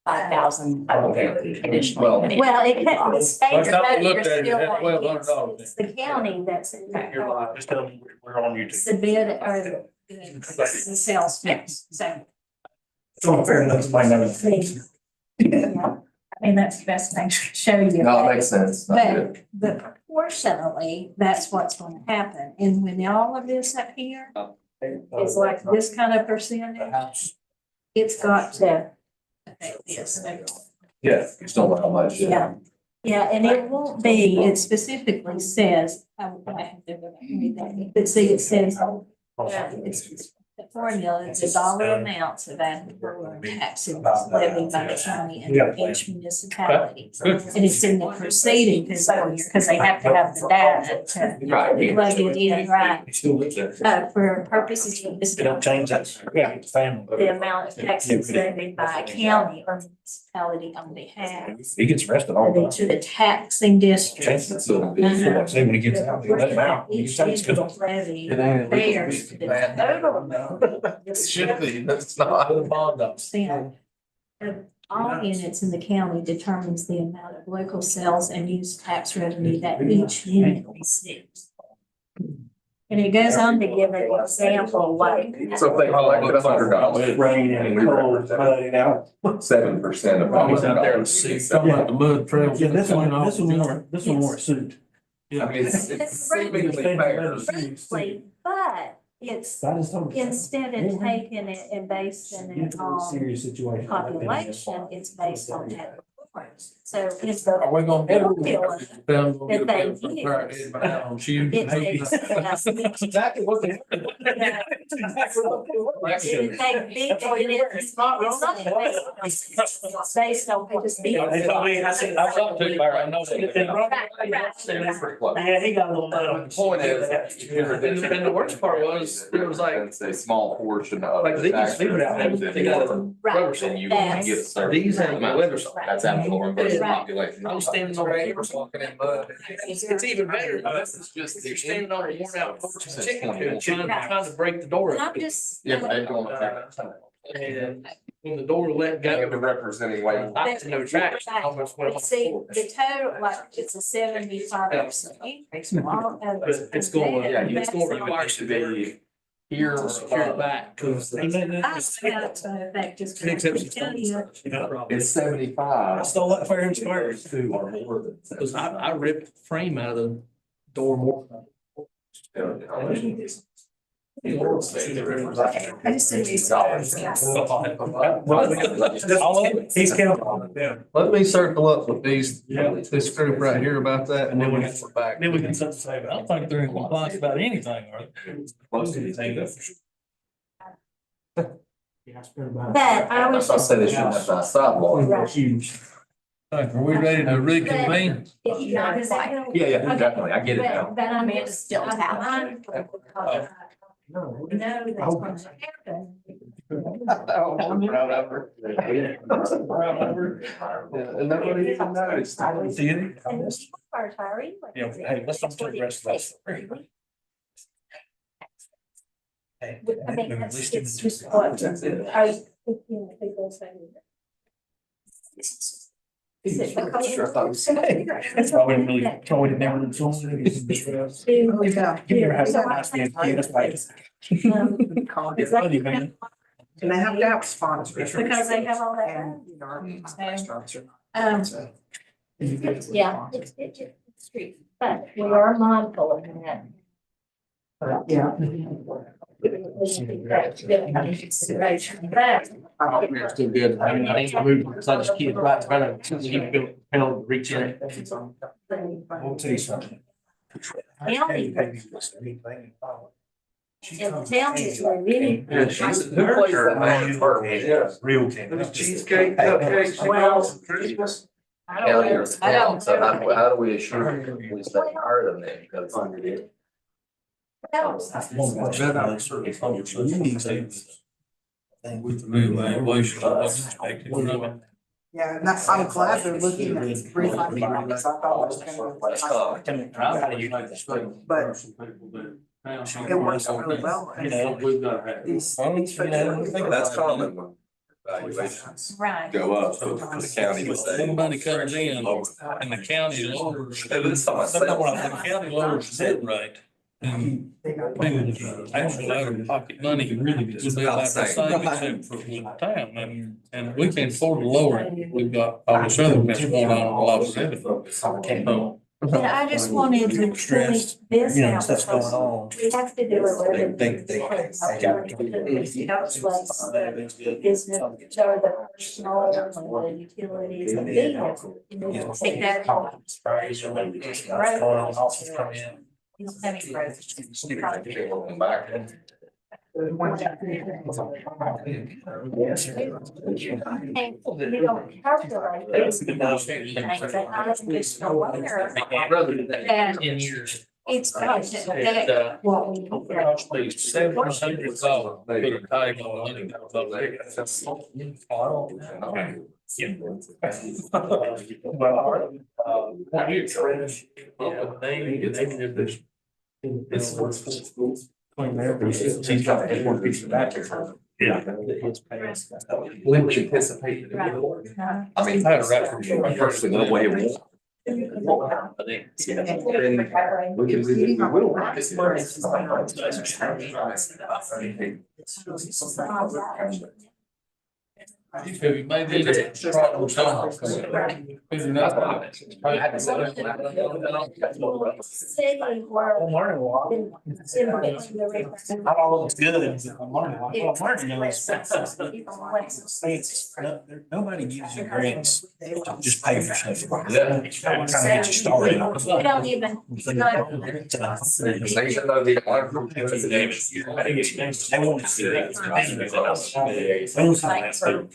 Speaker 3: 5,000 additional.
Speaker 4: Well, it can't, the state,
Speaker 6: Last time
Speaker 4: but
Speaker 6: we
Speaker 4: you're
Speaker 6: looked at it, it
Speaker 4: still,
Speaker 6: had $1,200.
Speaker 4: it's the county that's.
Speaker 1: You're live, just tell them we're on YouTube.
Speaker 4: The bid or the sales tax, so.
Speaker 1: It's only fair enough to find out.
Speaker 4: Yeah. I mean, that's the best thing to show you.
Speaker 8: No, it makes sense.
Speaker 4: But proportionally, that's what's gonna happen. And when all of this up here is like this kind of percentage, it's got to affect this.
Speaker 8: Yeah, you still know how much.
Speaker 4: Yeah. Yeah, and it won't be, it specifically says, I have to go back and read that, but see, it says, it's the formula, it's the dollar amounts of ad valorem taxes levied by the county and each municipality. And it's in the preceding fiscal year, because they have to have the data to
Speaker 8: Right.
Speaker 4: plug it in, right?
Speaker 11: He still lives there.
Speaker 4: For purposes of this.
Speaker 1: They don't change that. Family.
Speaker 4: The amount of taxes levied by a county or municipality on behalf
Speaker 1: He gets arrested all the time.
Speaker 4: to the taxing district.
Speaker 1: Chances will be, say when he gets out, they let him out. He
Speaker 4: Each
Speaker 1: gets out.
Speaker 4: individual levy
Speaker 10: It ain't
Speaker 4: bears the total amount
Speaker 10: It should be, that's not.
Speaker 4: percent of all units in the county determines the amount of local sales and use tax revenue that each unit receives. And it goes on to give an example, like.
Speaker 8: So if they collected $100.
Speaker 1: Rain and cold, flooding out.
Speaker 8: 7% of.
Speaker 6: I was out there to see, talking about the mud trails.
Speaker 1: Yeah, this one more suit.
Speaker 8: I mean, it's seemingly fair.
Speaker 4: Frankly, but it's instead of taking it and basing it on
Speaker 1: Serious situation.
Speaker 4: population, it's based on that. So it's the
Speaker 6: Are we gonna get
Speaker 4: formula
Speaker 6: it?
Speaker 4: that they use.
Speaker 6: On shoes.
Speaker 4: It takes.
Speaker 1: Exactly what they.
Speaker 4: It's not based on just being.
Speaker 1: I talked to Barry, I know that. Yeah, he got a little.
Speaker 8: The point is.
Speaker 9: And the worst part was, it was like,
Speaker 8: It's a small portion of.
Speaker 9: Like these,
Speaker 8: tax
Speaker 9: they would have-
Speaker 8: revenue.
Speaker 9: they got a rubber salt.
Speaker 8: And you want to get a certain.
Speaker 9: These have
Speaker 8: amount.
Speaker 9: weather salt.
Speaker 8: That's absolutely versus
Speaker 4: Right.
Speaker 8: population.
Speaker 9: I'm standing on the porch.
Speaker 8: Walking in mud.
Speaker 9: It's even better.
Speaker 8: This is just.
Speaker 9: You're standing on a worn out porch,
Speaker 8: Since
Speaker 9: chicken coop,
Speaker 8: 21.
Speaker 9: trying to break the door
Speaker 4: And I'm
Speaker 9: open.
Speaker 4: just.
Speaker 8: Yeah, but they don't.
Speaker 9: And when the door let
Speaker 8: They're
Speaker 9: go,
Speaker 8: representing way.
Speaker 9: I had no traction. I almost went off the
Speaker 4: See,
Speaker 9: porch.
Speaker 4: the total, like, it's a 75% increase. Well, all of
Speaker 9: But it's going,
Speaker 8: Yeah,
Speaker 9: it's going to require
Speaker 8: to be here.
Speaker 9: secure it back, cause.
Speaker 4: I see how it's gonna affect just.
Speaker 9: An exception.
Speaker 4: Tell you.
Speaker 8: It's 75.
Speaker 1: I stole that fair and square.
Speaker 9: Cause I ripped the frame out of the door more.
Speaker 4: I just said these.
Speaker 1: He's counting. Yeah.
Speaker 10: Let me circle up with this group right here about that, and then we can go back.
Speaker 1: Then we can set the same.
Speaker 6: I don't think they're in compliance about anything, are they?
Speaker 8: Most of these things.
Speaker 4: But I was
Speaker 8: I
Speaker 4: just.
Speaker 8: say they shouldn't have that sidewalk.
Speaker 6: Are we ready to reconvene?
Speaker 8: Yeah, definitely. I get it now.
Speaker 4: But I mean,
Speaker 3: It's still happening.
Speaker 4: No, that's what's happened.
Speaker 10: And nobody even noticed.
Speaker 4: And you are retiring.
Speaker 1: Yeah, hey, let's not take the rest of this. Hey,
Speaker 4: I mean,
Speaker 1: at
Speaker 4: that's,
Speaker 1: least give
Speaker 4: it's
Speaker 1: it
Speaker 4: just
Speaker 1: to-
Speaker 4: what, are you thinking of people saying? Is it because-
Speaker 8: Sure, I thought it was-
Speaker 1: That's why we really, probably never. You've never had a nice day. That's why.
Speaker 4: Is
Speaker 1: It's
Speaker 4: that-
Speaker 1: funny, man.
Speaker 12: And they have to have sponsors.
Speaker 4: Because they have all that.
Speaker 12: And, you know, our restaurants are.
Speaker 4: Yeah, it's true, but we are mindful of that.
Speaker 12: Yeah.
Speaker 4: Consideration, but
Speaker 9: We're still good. I mean, I ain't moving, because I just keep it right in front of it, so you feel compelled to reach in.
Speaker 1: I'll tell you something.
Speaker 4: county,
Speaker 1: She
Speaker 4: and the
Speaker 1: comes
Speaker 4: town is really.
Speaker 8: Yeah, she's. Who plays that man first?
Speaker 1: Real king.
Speaker 10: Cheesecake, cupcakes.
Speaker 4: Well,
Speaker 10: Christmas.
Speaker 4: I don't know. I don't
Speaker 8: So
Speaker 4: know.
Speaker 8: how do we assure we stay hard on that? Because
Speaker 6: With the reevaluation, I was expecting,
Speaker 12: Yeah, and that's, I'm glad they're looking at refining, because I thought it was gonna. But it works really well.
Speaker 6: You know, we've got to have.
Speaker 12: These
Speaker 6: Phones, you know,
Speaker 8: that's common when valuations
Speaker 4: Right.
Speaker 8: go up for the county to say.
Speaker 6: Somebody comes in and the county lowers.
Speaker 8: Hey, but it's not my
Speaker 6: The
Speaker 8: sales.
Speaker 6: county lowers the bid rate. And actually, out of pocket money, really, it's about the same, except for the town, and we can afford to lower it. We've got all this other mess going on, a lot of revenue. So,
Speaker 4: And I just wanted to point this
Speaker 1: You know,
Speaker 4: out.
Speaker 1: stuff's going on.
Speaker 4: We have to do a revenue.
Speaker 1: They
Speaker 4: Business, so the personal, the utilities, the vehicles. Take that off. You don't have any growth.
Speaker 8: Welcome back.
Speaker 4: And you don't calculate. these things, but I'm just aware that
Speaker 9: 10 years.
Speaker 4: it's got to affect what we do.
Speaker 6: $700 put a tag on it.
Speaker 1: Yeah.
Speaker 8: Would you anticipate? I mean,
Speaker 6: I had a rap for you.
Speaker 8: personally, no way. We
Speaker 6: Have you made any problems?
Speaker 4: City where.
Speaker 1: Not all of it's good. I'm learning.
Speaker 4: It's-
Speaker 1: I'm learning this. Nobody gives you grants to just pay for stuff. Trying to get you started.
Speaker 4: We don't even.
Speaker 1: They want to see that. They want to see that.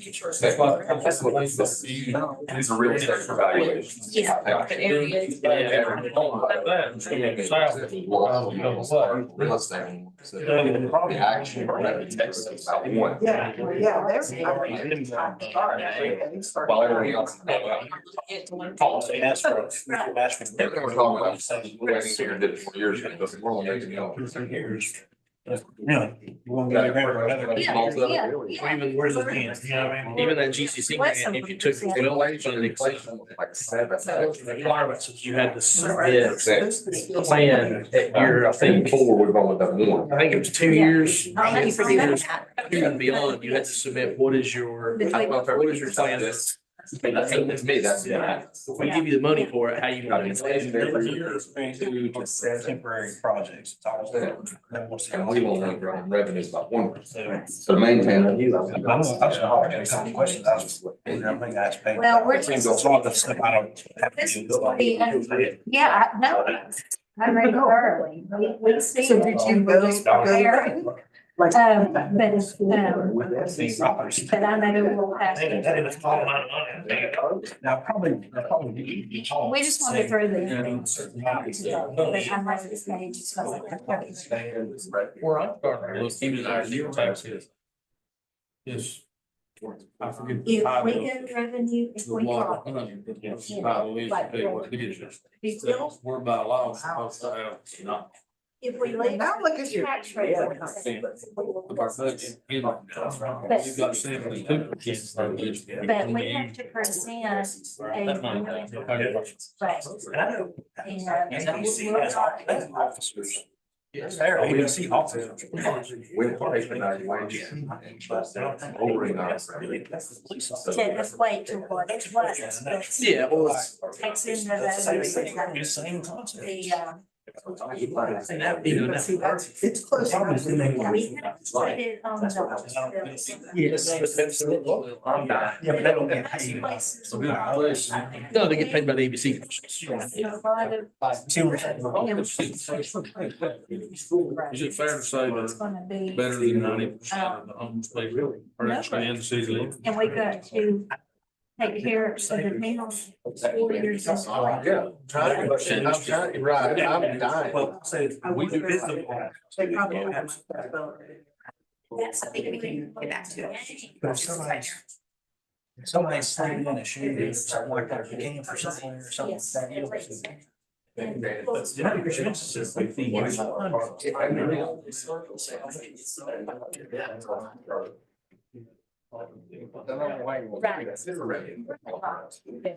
Speaker 8: That's what it's a real estate evaluation. Real estate. So the action, revenue text is about one.
Speaker 12: Yeah, there's.
Speaker 8: While everything else.
Speaker 1: Ask for.
Speaker 8: Everything we're talking about, I think we did it 4 years ago, but we're only making,
Speaker 1: Yeah. You want to go there?
Speaker 9: Even
Speaker 1: Where's the hand? You know what I mean?
Speaker 9: Even that GCC grant, if you took the well funding
Speaker 8: like 7.
Speaker 9: requirements, you had to submit a plan at year, I think,
Speaker 8: Four, we've only done one.
Speaker 9: I think it was 2 years.
Speaker 3: I'll let you
Speaker 9: Three
Speaker 3: present
Speaker 9: years,
Speaker 3: that.
Speaker 9: 2 and beyond, you had to submit, what is your plan?
Speaker 8: I think to me, that's.
Speaker 9: If we give you the money for it, how you gonna
Speaker 8: It's
Speaker 1: Temporary projects. It's all.
Speaker 8: And we won't have revenues about 1%. So maintain.
Speaker 1: I got some questions. I was, everything I asked.
Speaker 4: Well, we're just-
Speaker 1: It's a lot of stuff I don't have to do.
Speaker 4: Yeah, I know. I read thoroughly. We see.
Speaker 12: So did you go there?
Speaker 4: But I know we'll have
Speaker 1: That
Speaker 4: to.
Speaker 1: is a small amount of money. Now, probably.
Speaker 4: We just want to throw the. But I know this page is like.
Speaker 6: Where I'm starting to look, even our new taxes. Is. I forget. the
Speaker 4: If
Speaker 6: title.
Speaker 4: we go revenue, if
Speaker 6: The
Speaker 4: we
Speaker 6: water,
Speaker 4: are.
Speaker 6: the title is to pay what it is. We're by law supposed to have, not
Speaker 4: If we leave.
Speaker 12: Now look at your-
Speaker 4: Tax rate.
Speaker 6: of our budget. You've got 72%.
Speaker 4: But we have to present a.
Speaker 6: That money.
Speaker 4: Right. And.
Speaker 1: Officers. Yes, there, you can see officers.
Speaker 8: We have to pay for evaluation. Over our.
Speaker 4: To equate to what it was.
Speaker 9: Yeah, well, it's.
Speaker 4: Takes into the.
Speaker 1: Same concept.
Speaker 4: The,
Speaker 9: And that, you know,
Speaker 12: It's close.
Speaker 4: we could put it on the.
Speaker 9: yes, but that's.
Speaker 1: Yeah, but they don't get paid.
Speaker 4: Places.
Speaker 9: No, they get paid by the ABC.
Speaker 4: A lot of.
Speaker 1: See what I'm saying?
Speaker 6: Is it fair to say
Speaker 4: It's
Speaker 6: that
Speaker 4: gonna be,
Speaker 6: better than 90% of the homes they are actually in the city limits?
Speaker 4: and we got to take care of the meals. 4 years.
Speaker 8: Yeah. I'm trying, right, I'm dying.
Speaker 1: Well, say, we do business.
Speaker 12: They probably don't have.
Speaker 3: That's something we can get back to.
Speaker 1: But if somebody's sliding in a shoe or something like that, or camp or something or something like that. But the other insurance is like the.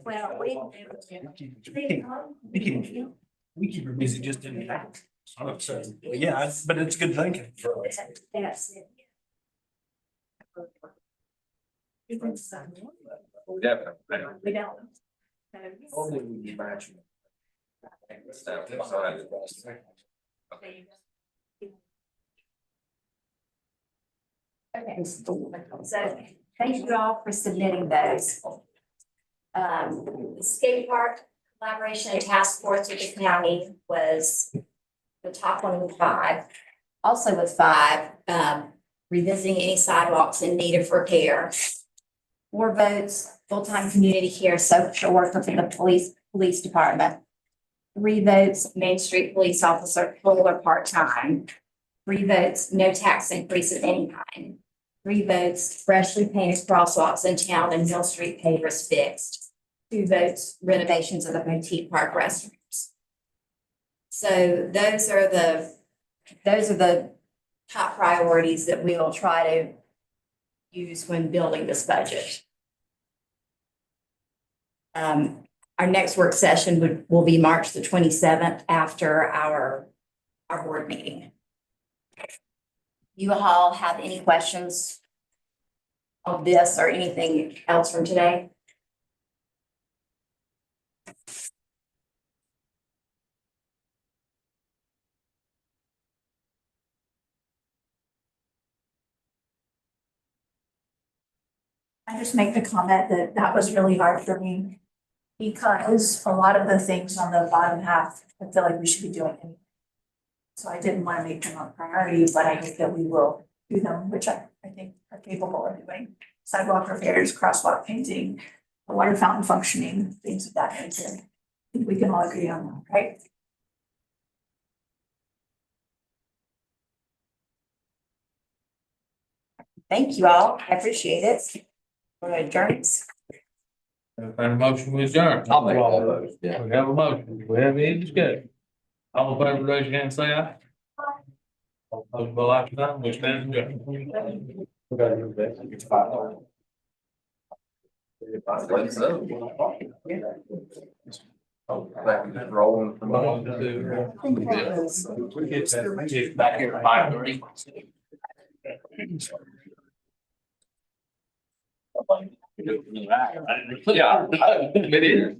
Speaker 4: Well,
Speaker 1: We keep her busy just in the back. So, yeah, but it's good thinking.
Speaker 4: That's it.
Speaker 8: Definitely.
Speaker 4: We don't.
Speaker 11: Only when you match them.
Speaker 3: Okay, so thank you all for submitting those. The skate park collaboration and task force with the county was the top one with 5. Also with 5, revisiting any sidewalks in need of repair. 4 votes, full-time community care social worker for the police department. 3 votes, Main Street police officer, full or part-time. 3 votes, no tax increase of any kind. 3 votes, freshly painted crosswalks in town and Mill Street pavers fixed. 2 votes, renovations of the boutique park restrooms. So those are the top priorities that we will try to use when building this budget. Our next work session will be March the 27th after our board meeting. You all have any questions on this or anything else from today?
Speaker 13: I just make the comment that that was really hard for me. Because a lot of the things on the bottom half, I feel like we should be doing anyway. So I didn't want to make them a priority, but I think that we will do them, which I think are capable of doing. Sidewalk repairs, crosswalk painting, a water fountain functioning, things of that nature. I think we can all agree on that, right?
Speaker 3: Thank you all. I appreciate it. We're adjourned.
Speaker 6: Entertain a motion to adjourn.
Speaker 8: I'll make that. Yeah.
Speaker 6: We have a motion. We have any discussion? All in favor, raise your hand, and say aye. All opposed, by like sign, we stand adjourned.
Speaker 8: Rolling from.
Speaker 6: One, two.
Speaker 8: We get back here at 5:30. Yeah, it is.